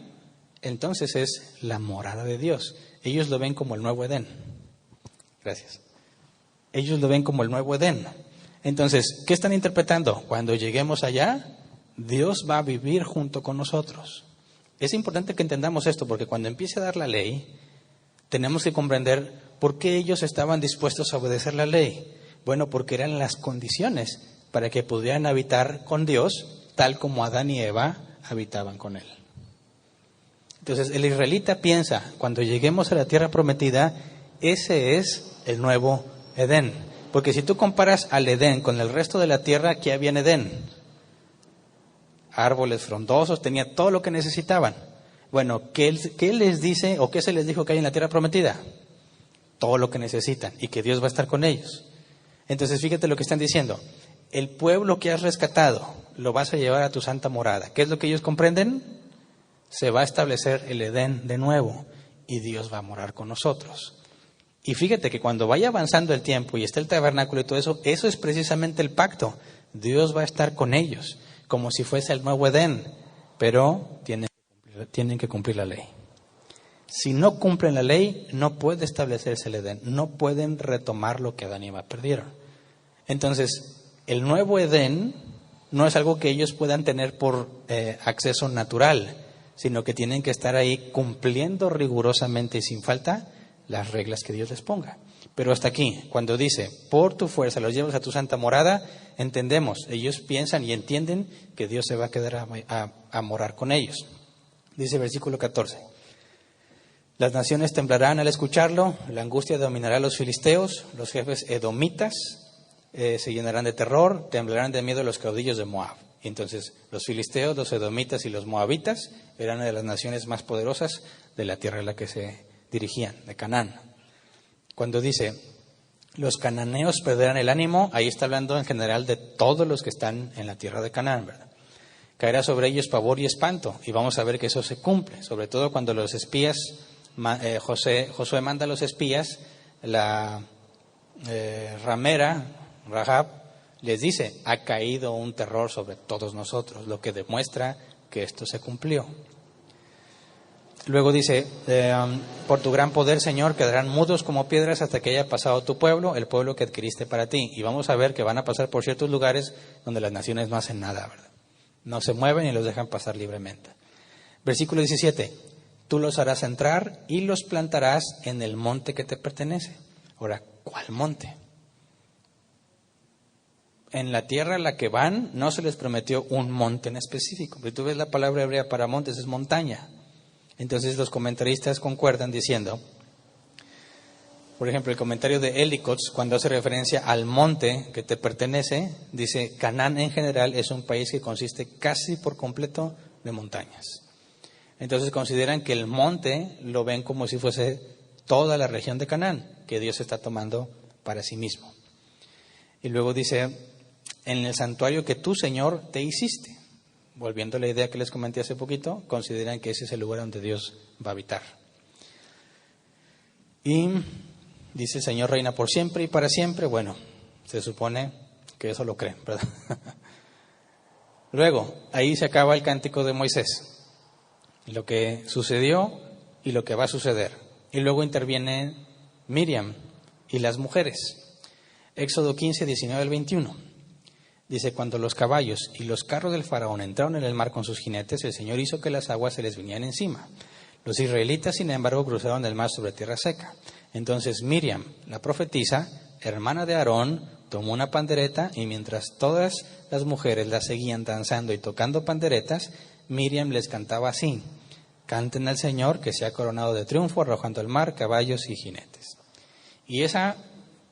entonces es la morada de Dios. Ellos lo ven como el nuevo Edén. Gracias. Ellos lo ven como el nuevo Edén. Entonces, ¿qué están interpretando? Cuando lleguemos allá, Dios va a vivir junto con nosotros. Es importante que entendamos esto, porque cuando empiece a dar la ley, tenemos que comprender por qué ellos estaban dispuestos a obedecer la ley. Bueno, porque eran las condiciones para que pudieran habitar con Dios, tal como Adán y Eva habitaban con Él. Entonces, el israelita piensa, cuando lleguemos a la tierra prometida, ese es el nuevo Edén. Porque si tú comparas al Edén con el resto de la tierra, ¿qué había en Edén? Árboles frondosos, tenía todo lo que necesitaban. Bueno, ¿qué les dice o qué se les dijo que hay en la tierra prometida? Todo lo que necesitan y que Dios va a estar con ellos. Entonces, fíjate lo que están diciendo. El pueblo que has rescatado lo vas a llevar a tu santa morada. ¿Qué es lo que ellos comprenden? Se va a establecer el Edén de nuevo y Dios va a morar con nosotros. Y fíjate que cuando vaya avanzando el tiempo y esté el tabernáculo y todo eso, eso es precisamente el pacto. Dios va a estar con ellos, como si fuese el nuevo Edén, pero tienen que cumplir la ley. Si no cumplen la ley, no puede establecerse el Edén, no pueden retomar lo que Adán y Eva perdieron. Entonces, el nuevo Edén no es algo que ellos puedan tener por acceso natural, sino que tienen que estar ahí cumpliendo rigurosamente y sin falta las reglas que Dios les ponga. Pero hasta aquí, cuando dice, por tu fuerza los llevas a tu santa morada, entendemos, ellos piensan y entienden que Dios se va a quedar a morar con ellos. Dice versículo 14, las naciones temblarán al escucharlo, la angustia dominará a los filisteos, los jefes edomitas se llenarán de terror, temblarán de miedo los caudillos de Moab. Y entonces los filisteos, los edomitas y los moabitas eran una de las naciones más poderosas de la tierra a la que se dirigían, de Canaán. Cuando dice, los cananeos perderán el ánimo, ahí está hablando en general de todos los que están en la tierra de Canaán, ¿verdad? Caerá sobre ellos pavor y espanto, y vamos a ver que eso se cumple, sobre todo cuando los espías, Josué manda a los espías, la ramera, Rahab, les dice, ha caído un terror sobre todos nosotros, lo que demuestra que esto se cumplió. Luego dice, por tu gran poder, Señor, quedarán mudos como piedras hasta que haya pasado tu pueblo, el pueblo que adquiriste para ti. Y vamos a ver que van a pasar por ciertos lugares donde las naciones no hacen nada, ¿verdad? No se mueven y los dejan pasar libremente. Versículo 17, tú los harás entrar y los plantarás en el monte que te pertenece. Ahora, ¿cuál monte? En la tierra a la que van no se les prometió un monte en específico. Si tú ves la palabra hebrea para montes es montaña. Entonces los comentaristas concuerdan diciendo, por ejemplo, el comentario de Ellicott, cuando hace referencia al monte que te pertenece, dice, Canaán en general es un país que consiste casi por completo de montañas. Entonces consideran que el monte lo ven como si fuese toda la región de Canaán, que Dios está tomando para sí mismo. Y luego dice, en el santuario que tú, Señor, te hiciste. Volviendo a la idea que les comenté hace poquito, consideran que ese es el lugar donde Dios va a habitar. Y dice, el Señor reina por siempre y para siempre. Bueno, se supone que eso lo creen, ¿verdad? Luego, ahí se acaba el cántico de Moisés. Lo que sucedió y lo que va a suceder. Y luego interviene Miriam y las mujeres. Éxodo 15, 19 al 21. Dice, cuando los caballos y los carros del faraón entraron en el mar con sus jinetes, el Señor hizo que las aguas se les vinieran encima. Los israelitas, sin embargo, cruzaron el mar sobre tierra seca. Entonces Miriam, la profetisa, hermana de Aarón, tomó una pandereta y mientras todas las mujeres la seguían danzando y tocando panderetas, Miriam les cantaba así, canten al Señor que se ha coronado de triunfo arrojando al mar caballos y jinetes. Y esa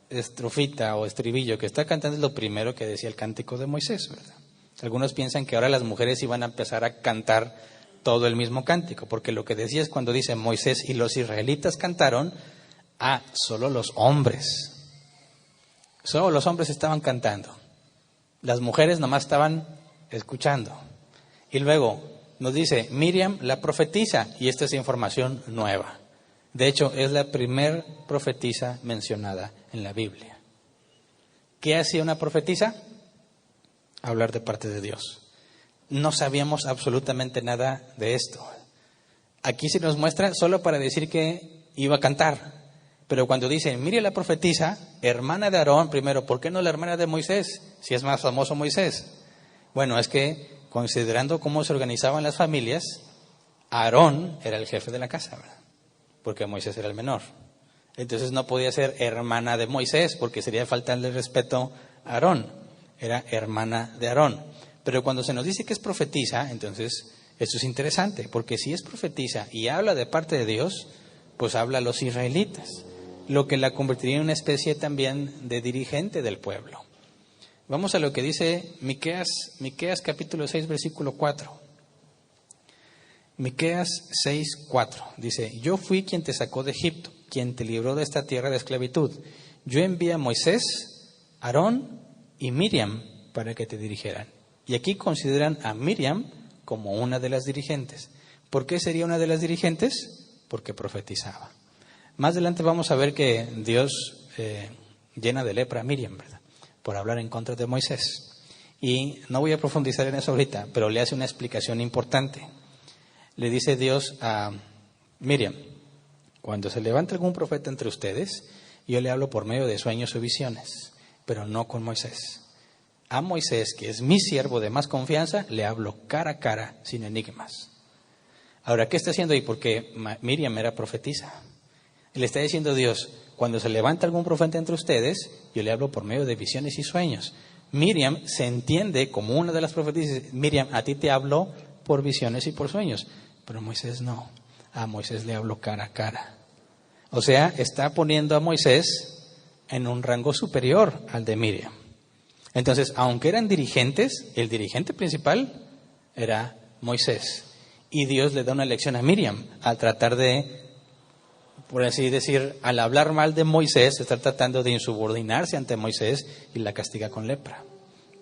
estrofita o estribillo que está cantando es lo primero que decía el cántico de Moisés, ¿verdad? Algunos piensan que ahora las mujeres iban a empezar a cantar todo el mismo cántico, porque lo que decía es cuando dice Moisés y los israelitas cantaron, solo los hombres estaban cantando, las mujeres nomás estaban escuchando. Y luego nos dice Miriam la profetisa, y esta es información nueva. De hecho, es la primer profetisa mencionada en la Biblia. ¿Qué hacía una profetisa? Hablar de parte de Dios. No sabíamos absolutamente nada de esto. Aquí se nos muestra solo para decir que iba a cantar. Pero cuando dice, mire la profetisa, hermana de Aarón, primero, ¿por qué no la hermana de Moisés? Si es más famoso Moisés. Bueno, es que considerando cómo se organizaban las familias, Aarón era el jefe de la casa, ¿verdad? Porque Moisés era el menor. Entonces no podía ser hermana de Moisés, porque sería faltarle respeto a Aarón. Era hermana de Aarón. Pero cuando se nos dice que es profetisa, entonces esto es interesante, porque si es profetisa y habla de parte de Dios, pues habla a los israelitas, lo que la convertiría en una especie también de dirigente del pueblo. Vamos a lo que dice Miqueas capítulo 6, versículo 4. Miqueas 6, 4. Dice, yo fui quien te sacó de Egipto, quien te libró de esta tierra de esclavitud. Yo envié a Moisés, Aarón y Miriam para que te dirigieran. Y aquí consideran a Miriam como una de las dirigentes. ¿Por qué sería una de las dirigentes? Porque profetizaba. Más adelante vamos a ver que Dios llena de lepra a Miriam, ¿verdad? Por hablar en contra de Moisés. Y no voy a profundizar en eso ahorita, pero le hace una explicación importante. Le dice Dios a Miriam, cuando se levante algún profeta entre ustedes, yo le hablo por medio de sueños o visiones, pero no con Moisés. A Moisés, que es mi siervo de más confianza, le hablo cara a cara, sin enigmas. Ahora, ¿qué está haciendo ahí? Porque Miriam era profetisa. Le está diciendo Dios, Cuando se levanta algún profeta entre ustedes, yo le hablo por medio de visiones y sueños. Miriam se entiende como una de las profetisas. Miriam, a ti te hablo por visiones y por sueños, pero Moisés no. A Moisés le hablo cara a cara. O sea, está poniendo a Moisés en un rango superior al de Miriam. Entonces, aunque eran dirigentes, el dirigente principal era Moisés. Y Dios le da una lección a Miriam al tratar de, por así decir, al hablar mal de Moisés, está tratando de insubordinarse ante Moisés y la castiga con lepra.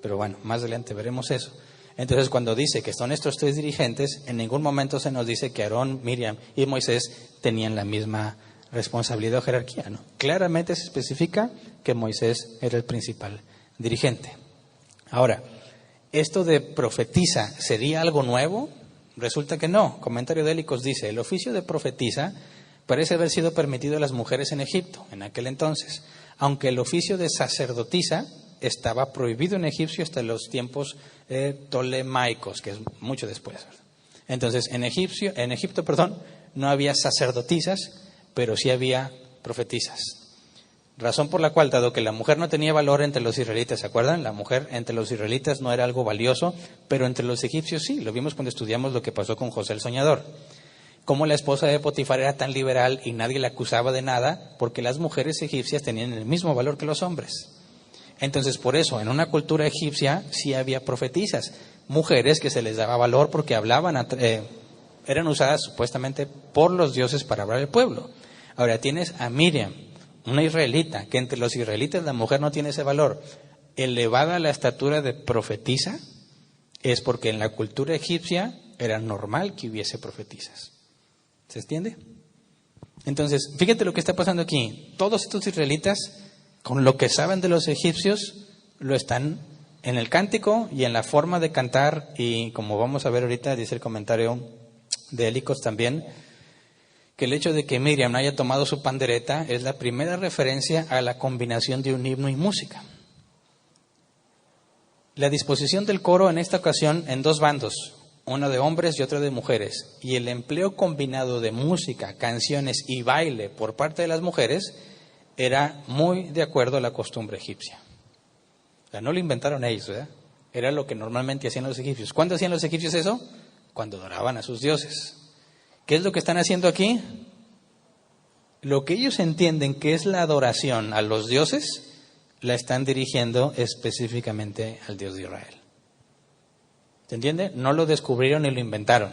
Pero bueno, más adelante veremos eso. Entonces, cuando dice que son estos tres dirigentes, en ningún momento se nos dice que Aarón, Miriam y Moisés tenían la misma responsabilidad o jerarquía, ¿no? Claramente se especifica que Moisés era el principal dirigente. Ahora, ¿esto de profetiza sería algo nuevo? Resulta que no. Comentario de Hélicos dice, el oficio de profetisa parece haber sido permitido a las mujeres en Egipto en aquel entonces, aunque el oficio de sacerdotisa estaba prohibido en Egipto hasta los tiempos ptolemaicos, que es mucho después. Entonces, en Egipto, no había sacerdotisas, pero sí había profetisas. Razón por la cual, dado que la mujer no tenía valor entre los israelitas, ¿se acuerdan? La mujer entre los israelitas no era algo valioso, pero entre los egipcios sí. Lo vimos cuando estudiamos lo que pasó con José el soñador. Cómo la esposa de Potifar era tan liberal y nadie la acusaba de nada, porque las mujeres egipcias tenían el mismo valor que los hombres. Entonces, por eso, en una cultura egipcia sí había profetisas, mujeres que se les daba valor porque hablaban, eran usadas supuestamente por los dioses para hablar al pueblo. Ahora tienes a Miriam, una israelita, que entre los israelitas la mujer no tiene ese valor, elevada a la estatura de profetisa, es porque en la cultura egipcia era normal que hubiese profetisas. ¿Se entiende? Entonces, fíjate lo que está pasando aquí. Todos estos israelitas, con lo que saben de los egipcios, lo están en el cántico y en la forma de cantar, y como vamos a ver ahorita, dice el comentario de Hélicos también, que el hecho de que Miriam haya tomado su pandereta es la primera referencia a la combinación de un himno y música. La disposición del coro en esta ocasión en dos bandos, uno de hombres y otro de mujeres, y el empleo combinado de música, canciones y baile por parte de las mujeres era muy de acuerdo a la costumbre egipcia. O sea, no lo inventaron ellos, ¿verdad? Era lo que normalmente hacían los egipcios. ¿Cuándo hacían los egipcios eso? Cuando adoraban a sus dioses. ¿Qué es lo que están haciendo aquí? Lo que ellos entienden que es la adoración a los dioses, la están dirigiendo específicamente al Dios de Israel. ¿Se entiende? No lo descubrieron ni lo inventaron.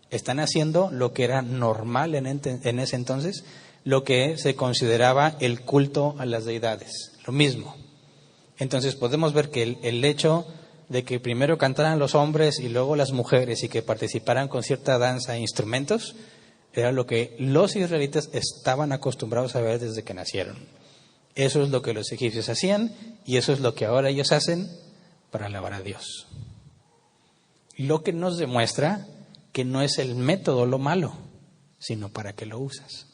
Están haciendo lo que era normal en ese entonces, lo que se consideraba el culto a las deidades. Lo mismo. Entonces podemos ver que el hecho de que primero cantaran los hombres y luego las mujeres y que participaran con cierta danza e instrumentos, era lo que los israelitas estaban acostumbrados a ver desde que nacieron. Eso es lo que los egipcios hacían y eso es lo que ahora ellos hacen para alabar a Dios. Lo que nos demuestra que no es el método lo malo, sino para qué lo usas,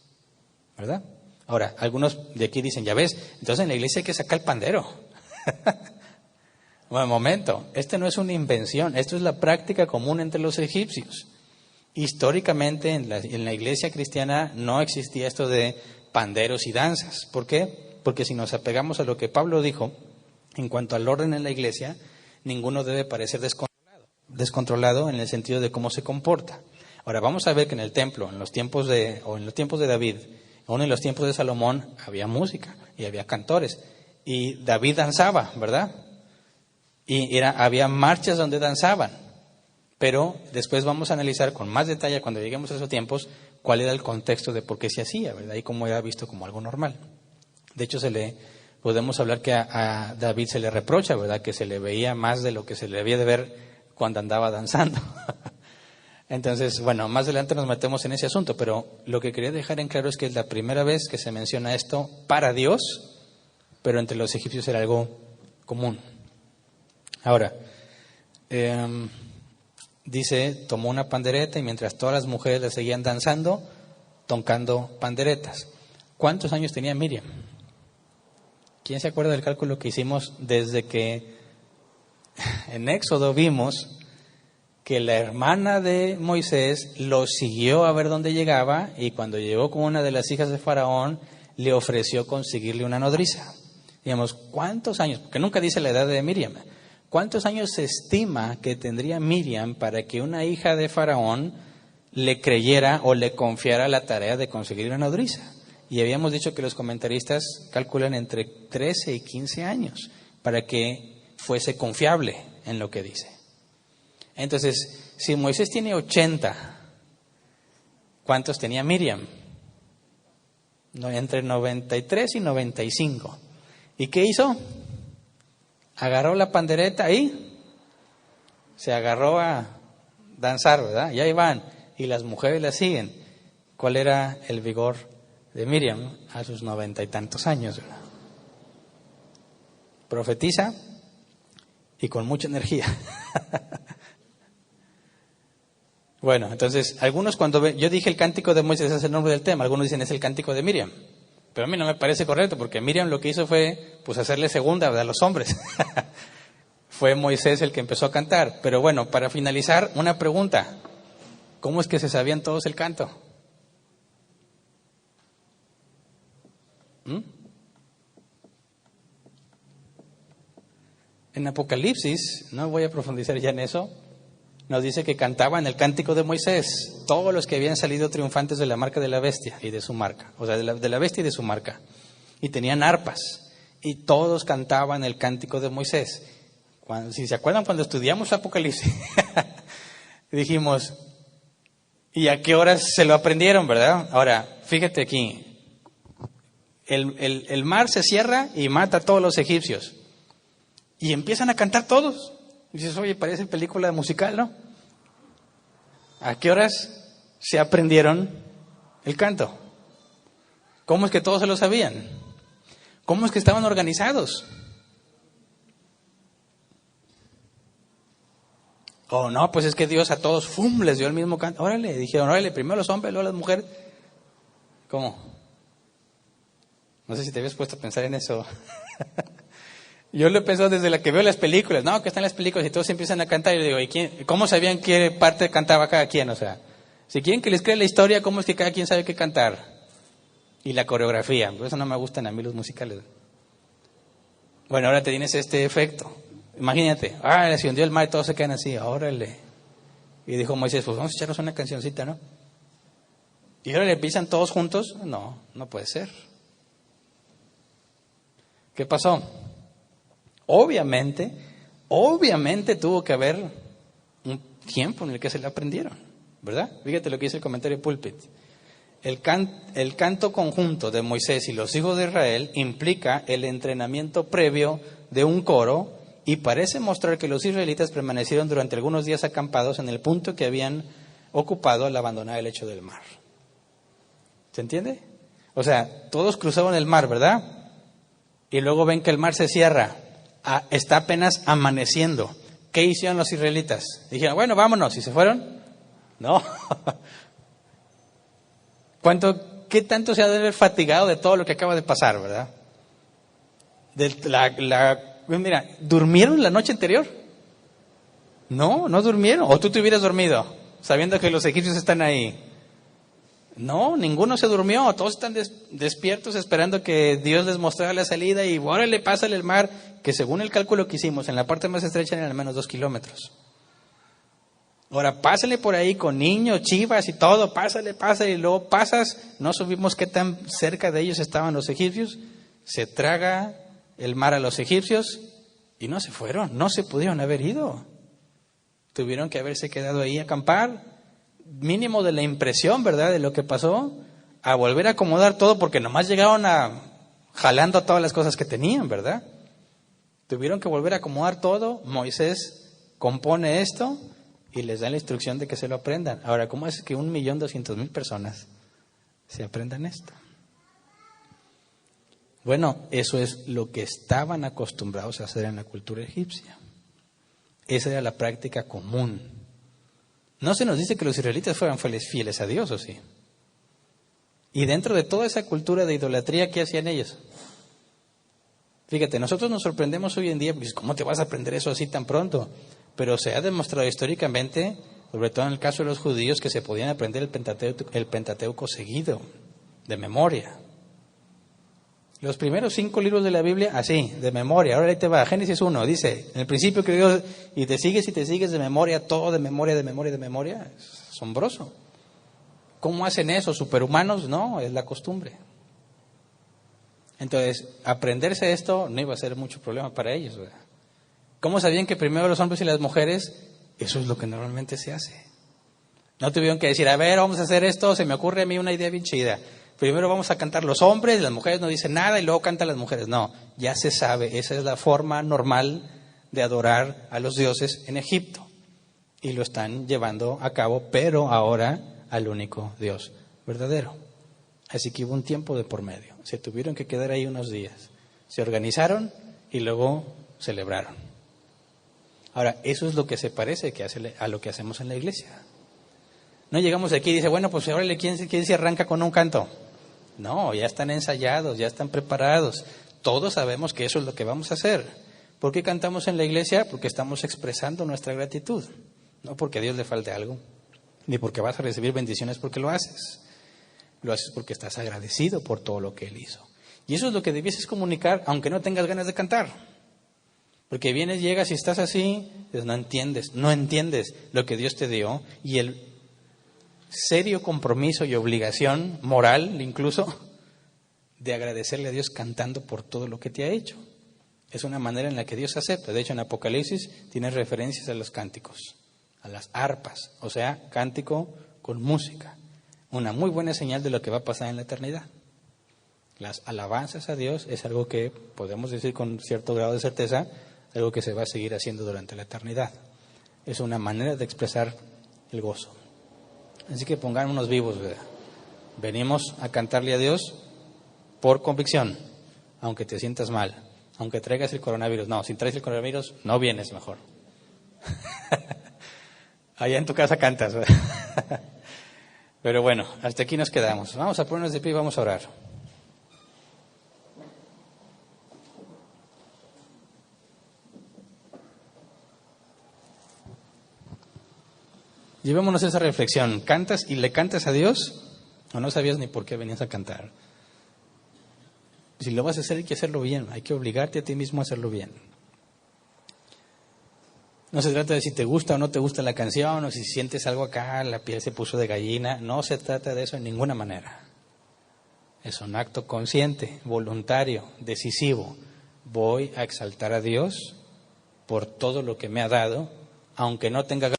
¿verdad? Ahora, algunos de aquí dicen, ya ves, entonces en la iglesia hay que sacar el pandero. Bueno, momento, no es una invención, esto es la práctica común entre los egipcios. Históricamente en la iglesia cristiana no existía esto de panderos y danzas. ¿Por qué? Porque si nos apegamos a lo que Pablo dijo en cuanto al orden en la iglesia, ninguno debe parecer descontrolado en el sentido de cómo se comporta. Ahora vamos a ver que en el templo, en los tiempos de David, aún en los tiempos de Salomón, había música y había cantores. Y David danzaba, ¿verdad? Y había marchas donde danzaban. Pero después vamos a analizar con más detalle cuando lleguemos a esos tiempos cuál era el contexto de por qué se hacía, ¿verdad? Y cómo era visto como algo normal. De hecho, podemos hablar que a David se le reprocha, ¿verdad? Que se le veía más de lo que se le debía de ver cuando andaba danzando. Entonces, bueno, más adelante nos metemos en ese asunto, pero lo que quería dejar en claro es que es la primera vez que se menciona esto para Dios, pero entre los egipcios era algo común. Ahora, dice, tomó una pandereta y mientras todas las mujeres le seguían danzando, tocando panderetas. ¿Cuántos años tenía Miriam? ¿Quién se acuerda del cálculo que hicimos desde que en Éxodo vimos que la hermana de Moisés lo siguió a ver dónde llegaba y cuando llegó con una de las hijas de Faraón, le ofreció conseguirle una nodriza. Digamos, ¿cuántos años? Porque nunca dice la edad de Miriam. ¿Cuántos años se estima que tendría Miriam para que una hija de Faraón le creyera o le confiara la tarea de conseguir una nodriza? Y habíamos dicho que los comentaristas calculan entre 13 y 15 años para que fuese confiable en lo que dice. Entonces, si Moisés tiene 80, ¿cuántos tenía Miriam? Entre 93 y 95. ¿Y qué hizo? Agarró la pandereta y se agarró a danzar, ¿verdad? Y ahí van. Y las mujeres la siguen. ¿Cuál era el vigor de Miriam a sus 90 y tantos años, ¿verdad? Profetiza y con mucha energía. Bueno, entonces, algunos yo dije el cántico de Moisés es el nombre del tema, algunos dicen es el cántico de Miriam. Pero a mí no me parece correcto, porque Miriam lo que hizo fue pues hacerle segunda, ¿verdad?, a los hombres. Fue Moisés el que empezó a cantar. Pero bueno, para finalizar, una pregunta. ¿Cómo es que se sabían todos el canto? En Apocalipsis, no voy a profundizar ya en eso, nos dice que cantaban el cántico de Moisés, todos los que habían salido triunfantes de la marca de la bestia y de su marca, o sea, de la bestia y de su marca, y tenían arpas, y todos cantaban el cántico de Moisés. Si se acuerdan cuando estudiamos Apocalipsis, dijimos, ¿y a qué horas se lo aprendieron, verdad? Ahora, fíjate aquí, el mar se cierra y mata a todos los egipcios, y empiezan a cantar todos. Y dices, oye, parece película musical, ¿no? ¿A qué horas se aprendieron el canto? ¿Cómo es que todos se lo sabían? ¿Cómo es que estaban organizados? Oh, no, pues es que Dios a todos, ¡fum!, les dio el mismo canto. Órale, dijeron, órale, primero los hombres, luego las mujeres. ¿Cómo? No sé si te habías puesto a pensar en eso. Yo lo he pensado desde la que veo las películas, ¿no? Que están las películas y todos empiezan a cantar. Y yo digo, ¿y cómo sabían qué parte cantaba cada quien? O sea, si quieren que les cree la historia, ¿cómo es que cada quien sabe qué cantar? Y la coreografía, por eso no me gustan a mí los musicales. Bueno, ahora te tienes este efecto. Imagínate, se hundió el mar y todos se quedan así, órale. Y dijo Moisés, pues vamos a echarnos una cancioncita, ¿no? Y ahora le empiezan todos juntos. No, no puede ser. ¿Qué pasó? Obviamente tuvo que haber un tiempo en el que se le aprendieron, ¿verdad? Fíjate lo que dice el comentario Pulpit. El canto conjunto de Moisés y los hijos de Israel implica el entrenamiento previo de un coro y parece mostrar que los israelitas permanecieron durante algunos días acampados en el punto que habían ocupado al abandonar el lecho del mar. ¿Se entiende? O sea, todos cruzaban el mar, ¿verdad? Y luego ven que el mar se cierra. Está apenas amaneciendo. ¿Qué hicieron los israelitas? Dijeron, bueno, vámonos. ¿Y se fueron? No. ¿Qué tanto se ha de haber fatigado de todo lo que acaba de pasar, verdad? Mira, ¿durmieron la noche anterior? No durmieron. ¿O tú te hubieras dormido sabiendo que los egipcios están ahí? No, ninguno se durmió, todos están despiertos esperando que Dios les mostrara la salida y órale, pásale el mar, que según el cálculo que hicimos, en la parte más estrecha eran al menos 2 kilómetros. Ahora, pásale por ahí con niños, chivas y todo, pásale, y luego pasas, no supimos qué tan cerca de ellos estaban los egipcios, se traga el mar a los egipcios y no se fueron, no se pudieron haber ido. Tuvieron que haberse quedado ahí a acampar. Mínimo de la impresión, ¿verdad?, de lo que pasó, a volver a acomodar todo, porque nomás llegaron jalando todas las cosas que tenían, ¿verdad? Tuvieron que volver a acomodar todo. Moisés compone esto y les da la instrucción de que se lo aprendan. Ahora, ¿cómo es que 1.200.000 personas se aprendan esto? Bueno, eso es lo que estaban acostumbrados a hacer en la cultura egipcia. Esa era la práctica común. No se nos dice que los israelitas fueran fieles a Dios, ¿o sí? Y dentro de toda esa cultura de idolatría, ¿qué hacían ellos? Fíjate, nosotros nos sorprendemos hoy en día, pues, ¿cómo te vas a aprender eso así tan pronto? Pero se ha demostrado históricamente, sobre todo en el caso de los judíos, que se podían aprender el Pentateuco seguido, de memoria. Los primeros 5 libros de la Biblia, así, de memoria. Ahora ahí te va, Génesis 1, dice, en el principio que Dios, y te sigues de memoria, todo de memoria, es asombroso. ¿Cómo hacen eso? ¿Superhumanos? No, es la costumbre. Entonces, aprenderse esto no iba a ser mucho problema para ellos, ¿verdad? ¿Cómo sabían que primero los hombres y las mujeres? Eso es lo que normalmente se hace. No tuvieron que decir, a ver, vamos a hacer esto, se me ocurre a mí una idea bien chida. Primero vamos a cantar los hombres, las mujeres no dicen nada y luego cantan las mujeres. No, ya se sabe, esa es la forma normal de adorar a los dioses en Egipto. Y lo están llevando a cabo, pero ahora al único Dios verdadero. Así que hubo un tiempo de por medio. Se tuvieron que quedar ahí unos días. Se organizaron y luego celebraron. Ahora, eso es lo que se parece a lo que hacemos en la iglesia. No llegamos aquí y dice, bueno, pues ahora ¿quién se arranca con un canto? No, ya están ensayados, ya están preparados. Todos sabemos que eso es lo que vamos a hacer. ¿Por qué cantamos en la iglesia? Porque estamos expresando nuestra gratitud. No porque a Dios le falte algo, ni porque vas a recibir bendiciones porque lo haces. Lo haces porque estás agradecido por todo lo que Él hizo. Y eso es lo que debieses comunicar, aunque no tengas ganas de cantar. Porque vienes, llegas y estás así, pues no entiendes lo que Dios te dio y el serio compromiso y obligación moral, incluso, de agradecerle a Dios cantando por todo lo que te ha hecho. Es una manera en la que Dios acepta. De hecho, en Apocalipsis tiene referencias a los cánticos, a las arpas, o sea, cántico con música. Una muy buena señal de lo que va a pasar en la eternidad. Las alabanzas a Dios es algo que podemos decir con cierto grado de certeza, algo que se va a seguir haciendo durante la eternidad. Es una manera de expresar el gozo. Así que pongámonos vivos, ¿verdad? Venimos a cantarle a Dios por convicción, aunque te sientas mal, aunque traigas el coronavirus. No, si traes el coronavirus, no vienes mejor. Allá en tu casa cantas, ¿verdad? Pero bueno, hasta aquí nos quedamos. Vamos a ponernos de pie y vamos a orar. Llevémonos esa reflexión. ¿Cantas y le cantas a Dios o no sabías ni por qué venías a cantar? Si lo vas a hacer hay que hacerlo bien. Hay que obligarte a ti mismo a hacerlo bien. No se trata de si te gusta o no te gusta la canción o si sientes algo acá, la piel se puso de gallina. No se trata de eso en ninguna manera. Es un acto consciente, voluntario, decisivo. Voy a exaltar a Dios por todo lo que me ha dado, aunque no tenga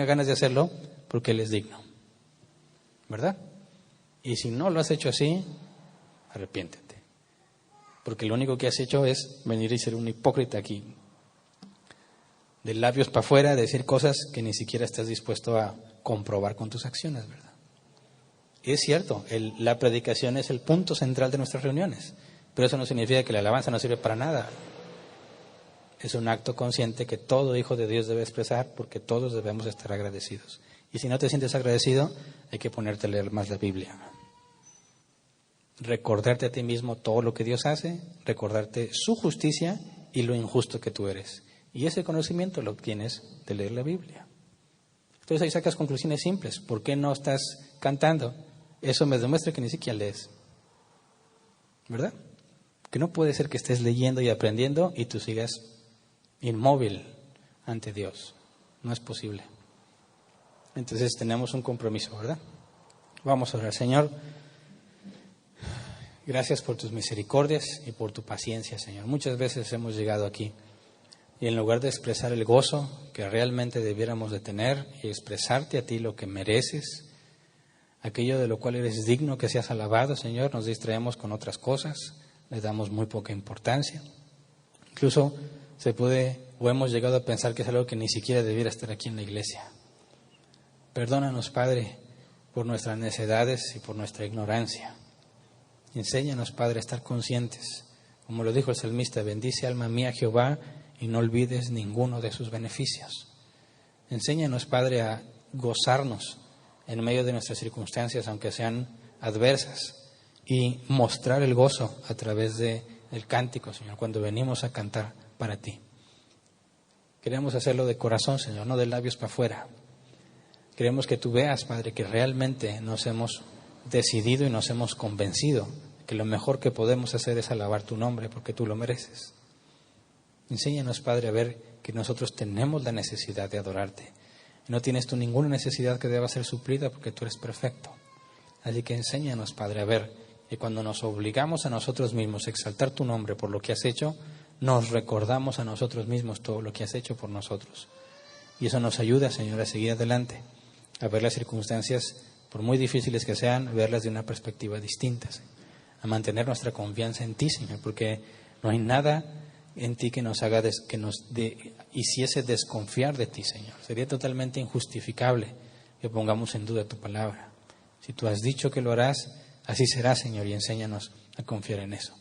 ganas de hacerlo, porque Él es digno. ¿Verdad? Y si no lo has hecho así, arrepiéntete. Porque lo único que has hecho es venir y ser un hipócrita aquí. De labios para afuera, decir cosas que ni siquiera estás dispuesto a comprobar con tus acciones, ¿verdad? Y es cierto, la predicación es el punto central de nuestras reuniones, pero eso no significa que la alabanza no sirve para nada. Es un acto consciente que todo hijo de Dios debe expresar porque todos debemos estar agradecidos. Y si no te sientes agradecido, hay que ponerte a leer más la Biblia. Recordarte a ti mismo todo lo que Dios hace, recordarte su justicia y lo injusto que tú eres. Y ese conocimiento lo obtienes de leer la Biblia. Entonces ahí sacas conclusiones simples. ¿Por qué no estás cantando? Eso me demuestra que ni siquiera lees. ¿Verdad? Que no puede ser que estés leyendo y aprendiendo y tú sigas inmóvil ante Dios. No es posible. Entonces tenemos un compromiso, ¿verdad? Vamos a orar. Señor, gracias por tus misericordias y por tu paciencia, Señor. Muchas veces hemos llegado aquí y en lugar de expresar el gozo que realmente debiéramos de tener y expresarte a ti lo que mereces, aquello de lo cual eres digno que seas alabado, Señor, nos distraemos con otras cosas, le damos muy poca importancia. Incluso hemos llegado a pensar que es algo que ni siquiera debiera estar aquí en la iglesia. Perdónanos, Padre, por nuestras necedades y por nuestra ignorancia. Enséñanos, Padre, a estar conscientes. Como lo dijo el salmista, bendice alma mía Jehová y no olvides ninguno de sus beneficios. Enséñanos, Padre, a gozarnos en medio de nuestras circunstancias, aunque sean adversas, y mostrar el gozo a través del cántico, Señor, cuando venimos a cantar para ti. Queremos hacerlo de corazón, Señor, no de labios para afuera. Queremos que tú veas, Padre, que realmente nos hemos decidido y nos hemos convencido que lo mejor que podemos hacer es alabar tu nombre porque tú lo mereces. Enséñanos, Padre, a ver que nosotros tenemos la necesidad de adorarte. No tienes tú ninguna necesidad que deba ser suplida porque tú eres perfecto. Así que enséñanos, Padre, a ver que cuando nos obligamos a nosotros mismos a exaltar tu nombre por lo que has hecho, nos recordamos a nosotros mismos todo lo que has hecho por nosotros. Y eso nos ayuda, Señor, a seguir adelante, a ver las circunstancias, por muy difíciles que sean, verlas de una perspectiva distinta, Señor. A mantener nuestra confianza en ti, Señor, porque no hay nada en ti que nos haga hiciese desconfiar de ti, Señor. Sería totalmente injustificable que pongamos en duda tu palabra. Si tú has dicho que lo harás, así será, Señor, y enséñanos a confiar en eso.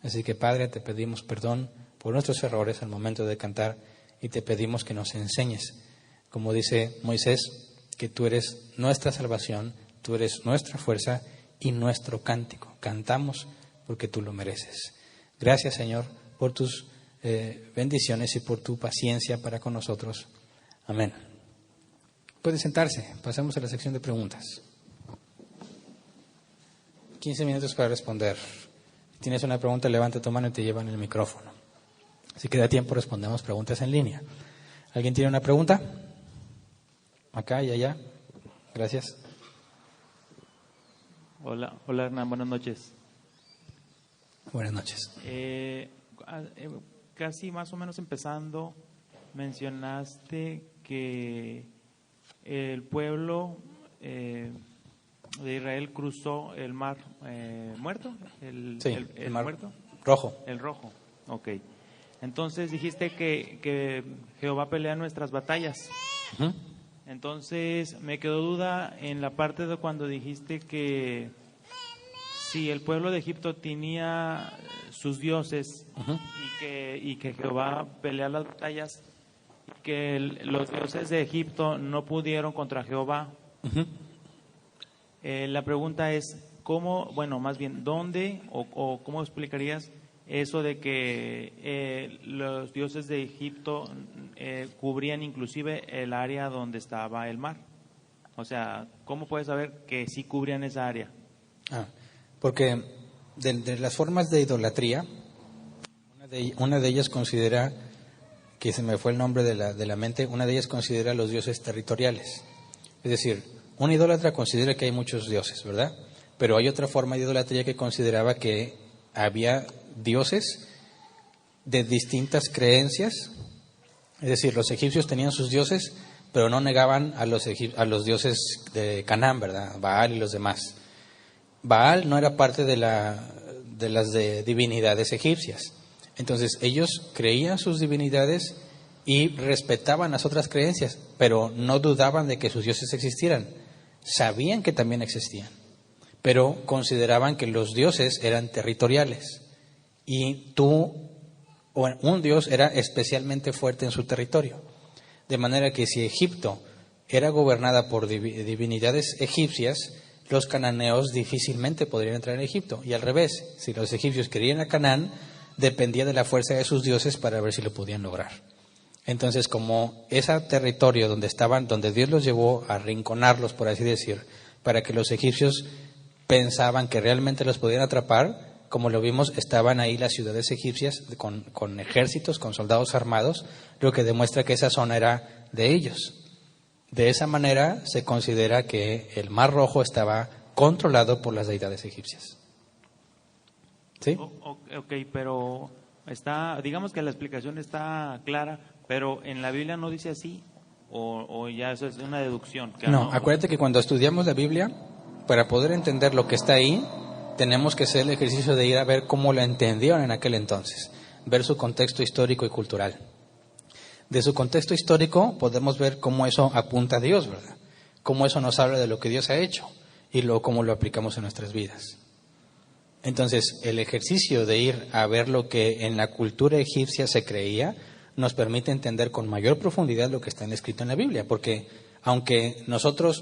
Así que, Padre, te pedimos perdón por nuestros errores al momento de cantar y te pedimos que nos enseñes, como dice Moisés, que tú eres nuestra salvación, tú eres nuestra fuerza y nuestro cántico. Cantamos porque tú lo mereces. Gracias, Señor, por tus bendiciones y por tu paciencia para con nosotros. Amén. Puede sentarse. Pasamos a la sección de preguntas. 15 minutos para responder. Si tienes una pregunta, levanta tu mano y te llevan el micrófono. Si queda tiempo, respondemos preguntas en línea. ¿Alguien tiene una pregunta? Acá y allá. Gracias.
Hola Hernán, buenas noches.
Buenas noches.
Casi más o menos empezando, mencionaste que el pueblo de Israel cruzó el mar muerto,
el mar
muerto,
rojo.
El rojo, ok. Entonces dijiste que Jehová pelea nuestras batallas.
Uh-huh.
Entonces me quedó duda en la parte de cuando dijiste que si el pueblo de Egipto tenía sus dioses, uh-huh, y que Jehová pelea las batallas, y que los dioses de Egipto no pudieron contra Jehová.
Uh-huh.
La pregunta es, ¿cómo, más bien, dónde o cómo explicarías eso de que los dioses de Egipto cubrían inclusive el área donde estaba el mar? O sea, ¿cómo puedes saber que sí cubrían esa área?
Porque de las formas de idolatría, una de ellas considera, que se me fue el nombre de la mente, una de ellas considera los dioses territoriales. Es decir, un idólatra considera que hay muchos dioses, ¿verdad? Pero hay otra forma de idolatría que consideraba que había dioses de distintas creencias. Es decir, los egipcios tenían sus dioses, pero no negaban a los dioses de Canaán, ¿verdad? Baal y los demás. Baal no era parte de las divinidades egipcias. Entonces ellos creían sus divinidades y respetaban las otras creencias, pero no dudaban de que sus dioses existieran. Sabían que también existían, pero consideraban que los dioses eran territoriales y un dios era especialmente fuerte en su territorio. De manera que si Egipto era gobernada por divinidades egipcias, los cananeos difícilmente podrían entrar en Egipto. Y al revés, si los egipcios querían a Canaán, dependía de la fuerza de sus dioses para ver si lo podían lograr. Entonces, como ese territorio donde Dios los llevó a arrinconarlos, por así decir, para que los egipcios pensaban que realmente los podían atrapar, como lo vimos, estaban ahí las ciudades egipcias con ejércitos, con soldados armados, lo que demuestra que esa zona era de ellos. De esa manera se considera que el Mar Rojo estaba controlado por las deidades egipcias. ¿Sí?
Ok, pero digamos que la explicación está clara, pero en la Biblia no dice así, o ya eso es una deducción.
No, acuérdate que cuando estudiamos la Biblia, para poder entender lo que está ahí, tenemos que hacer el ejercicio de ir a ver cómo lo entendieron en aquel entonces, ver su contexto histórico y cultural. De su contexto histórico podemos ver cómo eso apunta a Dios, ¿verdad? Cómo eso nos habla de lo que Dios ha hecho y cómo lo aplicamos en nuestras vidas. Entonces, el ejercicio de ir a ver lo que en la cultura egipcia se creía nos permite entender con mayor profundidad lo que está escrito en la Biblia, porque aunque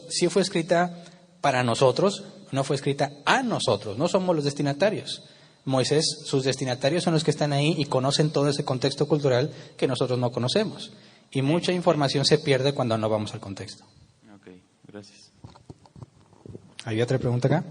sí fue escrita para nosotros, no fue escrita a nosotros, no somos los destinatarios. Moisés, sus destinatarios son los que están ahí y conocen todo ese contexto cultural que nosotros no conocemos. Y mucha información se pierde cuando no vamos al contexto.
Ok, gracias.
¿Hay otra pregunta acá?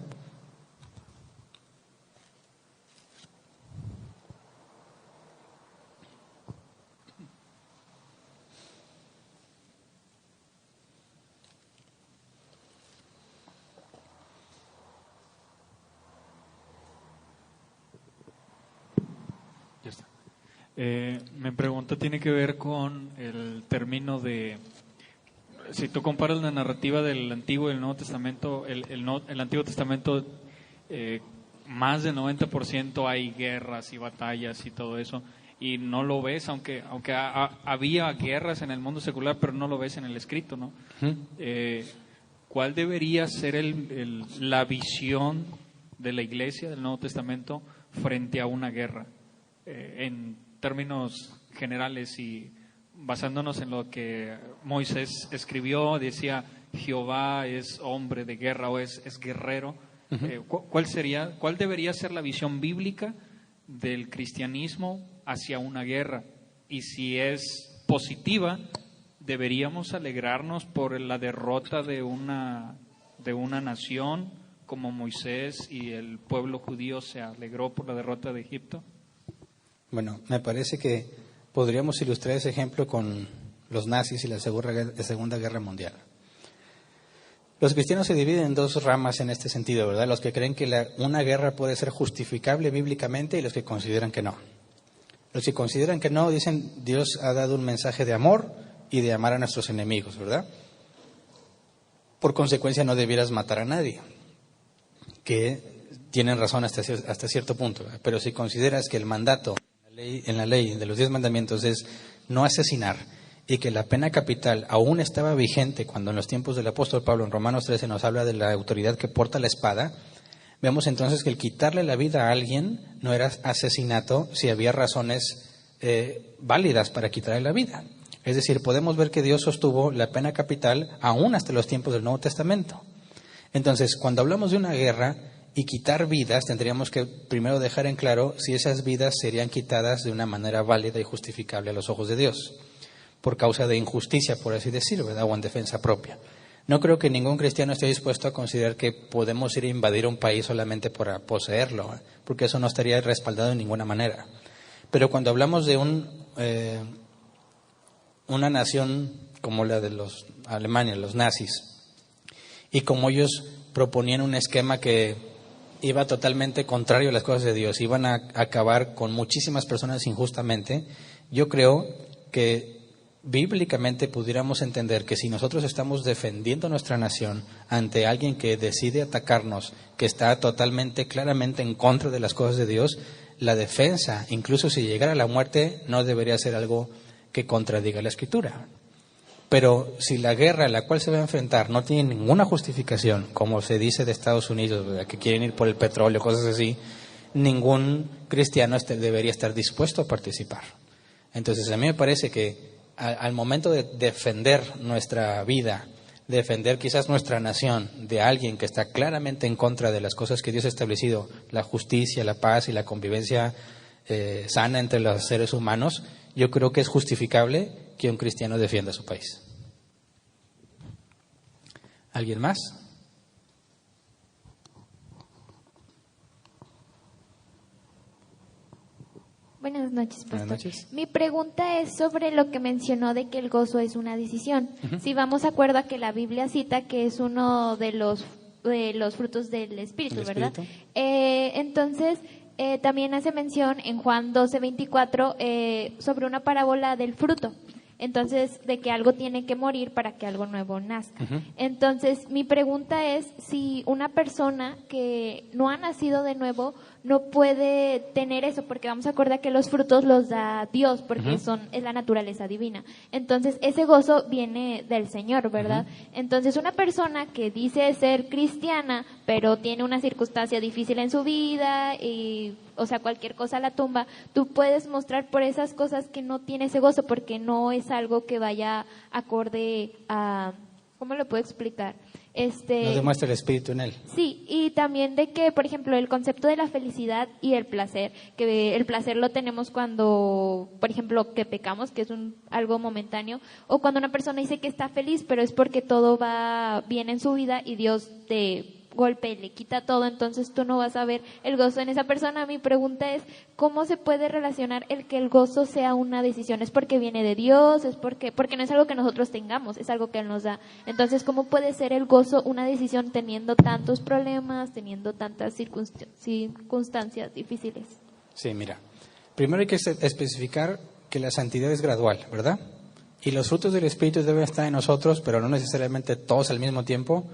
Mi pregunta tiene que ver con el término de, si tú comparas la narrativa del Antiguo y el Nuevo Testamento, el Antiguo Testamento, más del 90% hay guerras y batallas y todo eso, y no lo ves, aunque había guerras en el mundo secular, pero no lo ves en el escrito, ¿no? ¿Cuál debería ser la visión de la Iglesia del Nuevo Testamento frente a una guerra? En términos generales y basándonos en lo que Moisés escribió, decía Jehová es hombre de guerra o es guerrero. ¿Cuál debería ser la visión bíblica del cristianismo hacia una guerra? Y si es positiva, ¿deberíamos alegrarnos por la derrota de una nación como Moisés y el pueblo judío se alegró por la derrota de Egipto?
Bueno, me parece que podríamos ilustrar ese ejemplo con los nazis y la Segunda Guerra Mundial. Los cristianos se dividen en dos ramas en este sentido, ¿verdad? Los que creen que una guerra puede ser justificable bíblicamente y los que consideran que no. Los que consideran que no dicen Dios ha dado un mensaje de amor y de amar a nuestros enemigos, ¿verdad? Por consecuencia no debieras matar a nadie, que tienen razón hasta cierto punto, ¿verdad? Pero si consideras que el mandato en la ley de los 10 mandamientos es no asesinar y que la pena capital aún estaba vigente cuando en los tiempos del apóstol Pablo en Romanos 13 nos habla de la autoridad que porta la espada, vemos entonces que el quitarle la vida a alguien no era asesinato si había razones válidas para quitarle la vida. Es decir, podemos ver que Dios sostuvo la pena capital aún hasta los tiempos del Nuevo Testamento. Entonces, cuando hablamos de una guerra y quitar vidas, tendríamos que primero dejar en claro si esas vidas serían quitadas de una manera válida y justificable a los ojos de Dios, por causa de injusticia, por así decirlo, ¿verdad? O en defensa propia. No creo que ningún cristiano esté dispuesto a considerar que podemos ir a invadir un país solamente por poseerlo, porque eso no estaría respaldado de ninguna manera. Pero cuando hablamos de una nación como la de los Alemania, los nazis, y como ellos proponían un esquema que iba totalmente contrario a las cosas de Dios, iban a acabar con muchísimas personas injustamente, yo creo que bíblicamente pudiéramos entender que si nosotros estamos defendiendo nuestra nación ante alguien que decide atacarnos, que está totalmente, claramente en contra de las cosas de Dios, la defensa, incluso si llegara a la muerte, no debería ser algo que contradiga la Escritura. Pero si la guerra a la cual se va a enfrentar no tiene ninguna justificación, como se dice de Estados Unidos, ¿verdad?, que quieren ir por el petróleo, cosas así, ningún cristiano debería estar dispuesto a participar. Entonces, a mí me parece que al momento de defender nuestra vida, defender quizás nuestra nación de alguien que está claramente en contra de las cosas que Dios ha establecido, la justicia, la paz y la convivencia sana entre los seres humanos, yo creo que es justificable que un cristiano defienda su país. ¿Alguien más?
Buenas noches, pastor.
Buenas noches.
Mi pregunta es sobre lo que mencionó de que el gozo es una decisión. Si vamos de acuerdo a que la Biblia cita que es uno de los frutos del Espíritu, ¿verdad? Entonces, también hace mención en Juan 12:24 sobre una parábola del fruto. Entonces, de que algo tiene que morir para que algo nuevo nazca. Entonces, mi pregunta es si una persona que no ha nacido de nuevo no puede tener eso, porque vamos a acordar que los frutos los da Dios, porque es la naturaleza divina. Entonces, ese gozo viene del Señor, ¿verdad? Entonces, una persona que dice ser cristiana, pero tiene una circunstancia difícil en su vida y, o sea, cualquier cosa la tumba, tú puedes mostrar por esas cosas que no tiene ese gozo, porque no es algo que vaya acorde a, ¿cómo lo puedo explicar?
No demuestra el Espíritu en él.
Sí, y también de que, por ejemplo, el concepto de la felicidad y el placer, que el placer lo tenemos cuando, por ejemplo, que pecamos, que es algo momentáneo, o cuando una persona dice que está feliz, pero es porque todo va bien en su vida y Dios de golpe le quita todo, entonces tú no vas a ver el gozo en esa persona. Mi pregunta es, ¿cómo se puede relacionar el que el gozo sea una decisión? ¿Es porque viene de Dios? ¿Es porque no es algo que nosotros tengamos, es algo que Él nos da? Entonces, ¿cómo puede ser el gozo una decisión teniendo tantos problemas, teniendo tantas circunstancias difíciles?
Sí, mira, Primero hay que especificar que la santidad es gradual, ¿verdad? Y los frutos del Espíritu deben estar en nosotros, pero no necesariamente todos al mismo tiempo,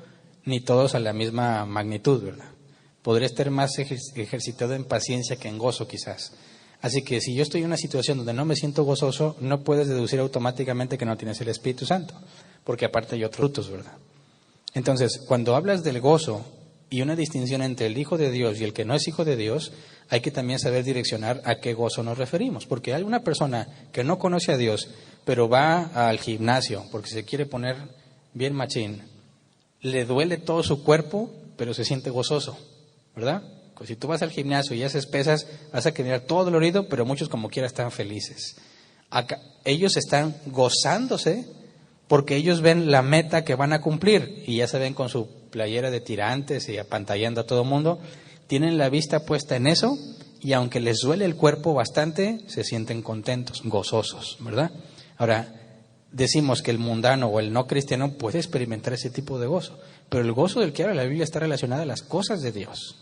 ni todos a la misma magnitud, ¿verdad? Podría estar más ejercitado en paciencia que en gozo, quizás. Así que si yo estoy en una situación donde no me siento gozoso, no puedes deducir automáticamente que no tienes el Espíritu Santo, porque aparte hay otros frutos, ¿verdad? Entonces, cuando hablas del gozo y una distinción entre el Hijo de Dios y el que no es Hijo de Dios, hay que también saber direccionar a qué gozo nos referimos, porque hay una persona que no conoce a Dios, pero va al gimnasio porque se quiere poner bien machín, le duele todo su cuerpo, pero se siente gozoso, ¿verdad? Pues si tú vas al gimnasio y haces pesas, vas a quedar todo dolorido, pero muchos como quiera están felices. Acá, ellos están gozándose porque ellos ven la meta que van a cumplir y ya se ven con su playera de tirantes y apantallando a todo el mundo. Tienen la vista puesta en eso y aunque les duele el cuerpo bastante, se sienten contentos, gozosos, ¿verdad? Ahora, decimos que el mundano o el no cristiano puede experimentar ese tipo de gozo, pero el gozo del que habla la Biblia está relacionado a las cosas de Dios.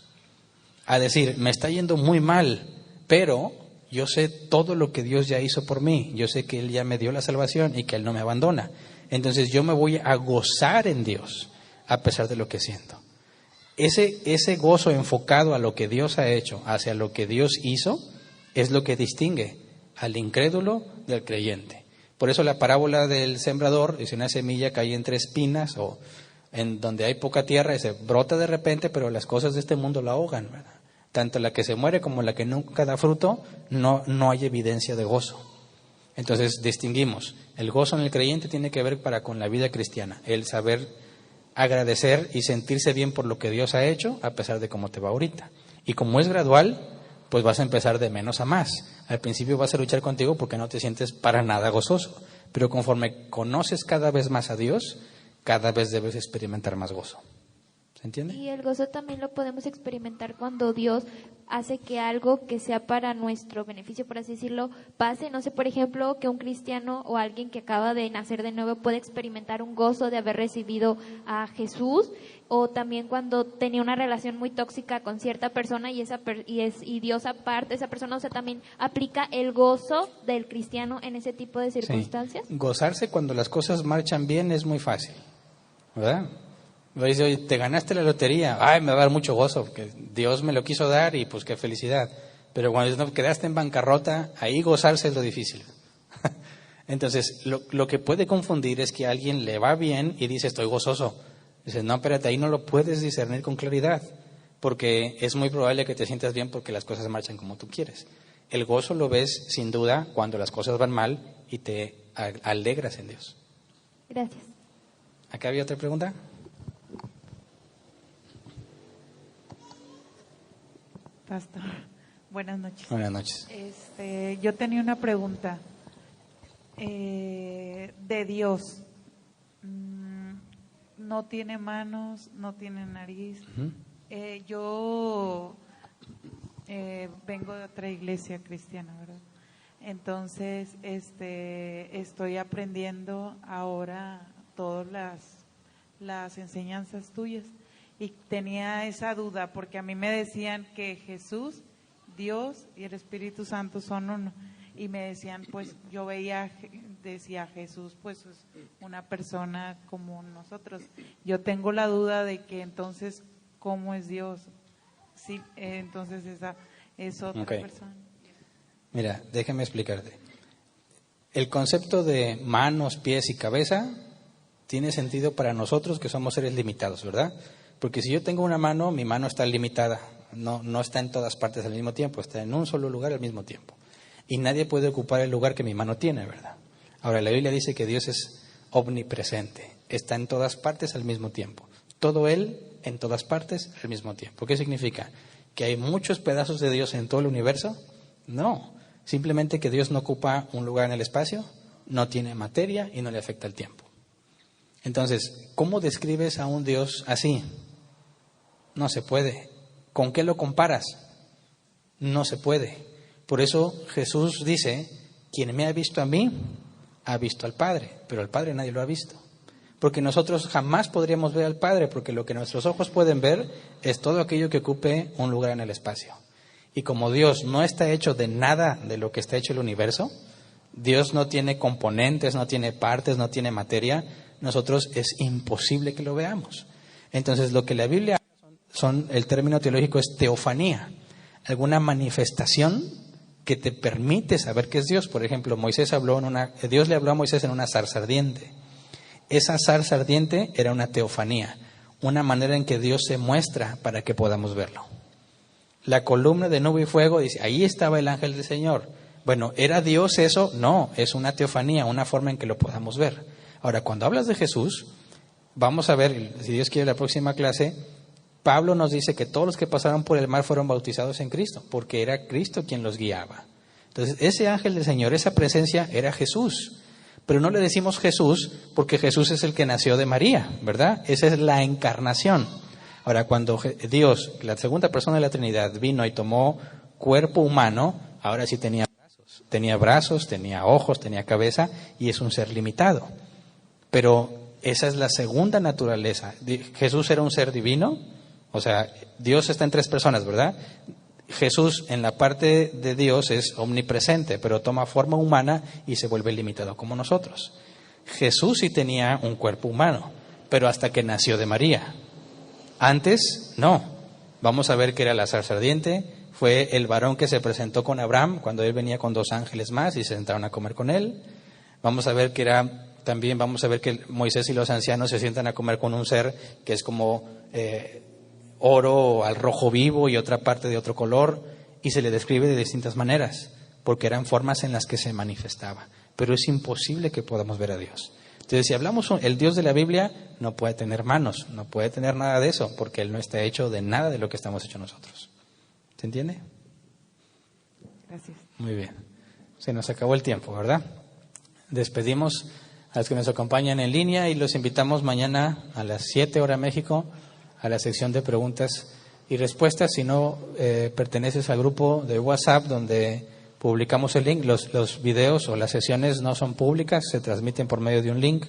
A decir, me está yendo muy mal, pero yo sé todo lo que Dios ya hizo por mí, yo sé que Él ya me dio la salvación y que Él no me abandona. Entonces yo me voy a gozar en Dios a pesar de lo que siento. Ese gozo enfocado a lo que Dios ha hecho, hacia lo que Dios hizo, es lo que distingue al incrédulo del creyente. Por eso la parábola del sembrador, dice una semilla cae entre espinas o en donde hay poca tierra y se brota de repente, pero las cosas de este mundo la ahogan, ¿verdad? Tanto la que se muere como la que nunca da fruto, no hay evidencia de gozo. Entonces distinguimos, el gozo en el creyente tiene que ver con la vida cristiana, el saber agradecer y sentirse bien por lo que Dios ha hecho, a pesar de cómo te va ahorita. Y como es gradual, pues vas a empezar de menos a más. Al principio vas a luchar contigo porque no te sientes para nada gozoso, pero conforme conoces cada vez más a Dios, cada vez debes experimentar más gozo. ¿Se entiende?
Y el gozo también lo podemos experimentar cuando Dios hace que algo que sea para nuestro beneficio, por así decirlo, pase. No sé, por ejemplo, que un cristiano o alguien que acaba de nacer de nuevo puede experimentar un gozo de haber recibido a Jesús, o también cuando tenía una relación muy tóxica con cierta persona y Dios aparte esa persona, o sea, también aplica el gozo del cristiano en ese tipo de circunstancias.
Sí. Gozarse cuando las cosas marchan bien es muy fácil, ¿verdad? Me dice, oye, te ganaste la lotería, ay, me va a dar mucho gozo, porque Dios me lo quiso dar y pues qué felicidad. Pero cuando quedaste en bancarrota, ahí gozarse es lo difícil. Entonces, lo que puede confundir es que a alguien le va bien y dice, estoy gozoso. Dice, no, espérate, ahí no lo puedes discernir con claridad, porque es muy probable que te sientas bien porque las cosas marchan como tú quieres. El gozo lo ves, sin duda, cuando las cosas van mal y te alegras en Dios.
Gracias.
¿Acá había otra pregunta?
Pastor, buenas noches.
Buenas noches.
Yo tenía una pregunta de Dios. No tiene manos, no tiene nariz.
Uh-huh.
Yo vengo de otra iglesia cristiana, ¿verdad? Entonces, estoy aprendiendo ahora todas las enseñanzas tuyas. Y tenía esa duda porque a mí me decían que Jesús, Dios y el Espíritu Santo son uno. Y me decían, pues yo decía Jesús, pues es una persona como nosotros. Yo tengo la duda de que entonces, ¿cómo es Dios? Sí, entonces esa es otra persona.
Mira, déjame explicarte. El concepto de manos, pies y cabeza tiene sentido para nosotros que somos seres limitados, ¿verdad? Porque si yo tengo una mano, mi mano está limitada, no está en todas partes al mismo tiempo, está en un solo lugar al mismo tiempo. Y nadie puede ocupar el lugar que mi mano tiene, ¿verdad? Ahora, la Biblia dice que Dios es omnipresente, está en todas partes al mismo tiempo. Todo Él en todas partes al mismo tiempo. ¿Qué significa? ¿Que hay muchos pedazos de Dios en todo el universo? No, simplemente que Dios no ocupa un lugar en el espacio, no tiene materia y no le afecta el tiempo. Entonces, ¿cómo describes a un Dios así? No se puede. ¿Con qué lo comparas? No se puede. Por eso Jesús dice, quien me ha visto a mí, ha visto al Padre, pero al Padre nadie lo ha visto. Porque nosotros jamás podríamos ver al Padre, porque lo que nuestros ojos pueden ver es todo aquello que ocupe un lugar en el espacio. Y como Dios no está hecho de nada de lo que está hecho el universo, Dios no tiene componentes, no tiene partes, no tiene materia, nosotros es imposible que lo veamos. Entonces lo que la Biblia el término teológico es teofanía, alguna manifestación que te permite saber que es Dios. Por ejemplo, Dios le habló a Moisés en una zarza ardiente. Esa zarza ardiente era una teofanía, una manera en que Dios se muestra para que podamos verlo. La columna de nube y fuego dice, ahí estaba el ángel del Señor. Bueno, ¿era Dios eso? No, es una teofanía, una forma en que lo podamos ver. Ahora, cuando hablas de Jesús, vamos a ver, si Dios quiere, la próxima clase, Pablo nos dice que todos los que pasaron por el mar fueron bautizados en Cristo, porque era Cristo quien los guiaba. Entonces, ese ángel del Señor, esa presencia, era Jesús. Pero no le decimos Jesús porque Jesús es el que nació de María, ¿verdad? Esa es la encarnación. Ahora, cuando Dios, la segunda persona de la Trinidad, vino y tomó cuerpo humano, ahora sí tenía brazos, tenía ojos, tenía cabeza, y es un ser limitado. Pero esa es la segunda naturaleza. Jesús era un ser divino, o sea, Dios está en tres personas, ¿verdad? Jesús en la parte de Dios es omnipresente, pero toma forma humana y se vuelve limitado como nosotros. Jesús sí tenía un cuerpo humano, pero hasta que nació de María. Antes, no. Vamos a ver que era la zarza ardiente, fue el varón que se presentó con Abraham cuando él venía con 2 ángeles más y se sentaron a comer con él. Vamos a ver que Moisés y los ancianos se sientan a comer con un ser que es como oro al rojo vivo y otra parte de otro color, y se le describe de distintas maneras, porque eran formas en las que se manifestaba. Pero es imposible que podamos ver a Dios. Entonces, si hablamos, el Dios de la Biblia no puede tener manos, no puede tener nada de eso, porque Él no está hecho de nada de lo que estamos hechos nosotros. ¿Se entiende?
Gracias.
Muy bien. Se nos acabó el tiempo, ¿verdad? Despedimos a los que nos acompañan en línea y los invitamos mañana a las 7 horas México a la sección de preguntas y respuestas. Si no perteneces al grupo de WhatsApp donde publicamos el link, los videos o las sesiones no son públicas, se transmiten por medio de un link.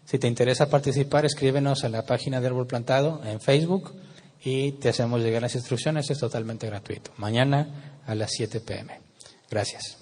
Si te interesa participar, escríbenos a la página de Árbol Plantado en Facebook y te hacemos llegar las instrucciones, es totalmente gratuito. Mañana a las 7 p.m. Gracias.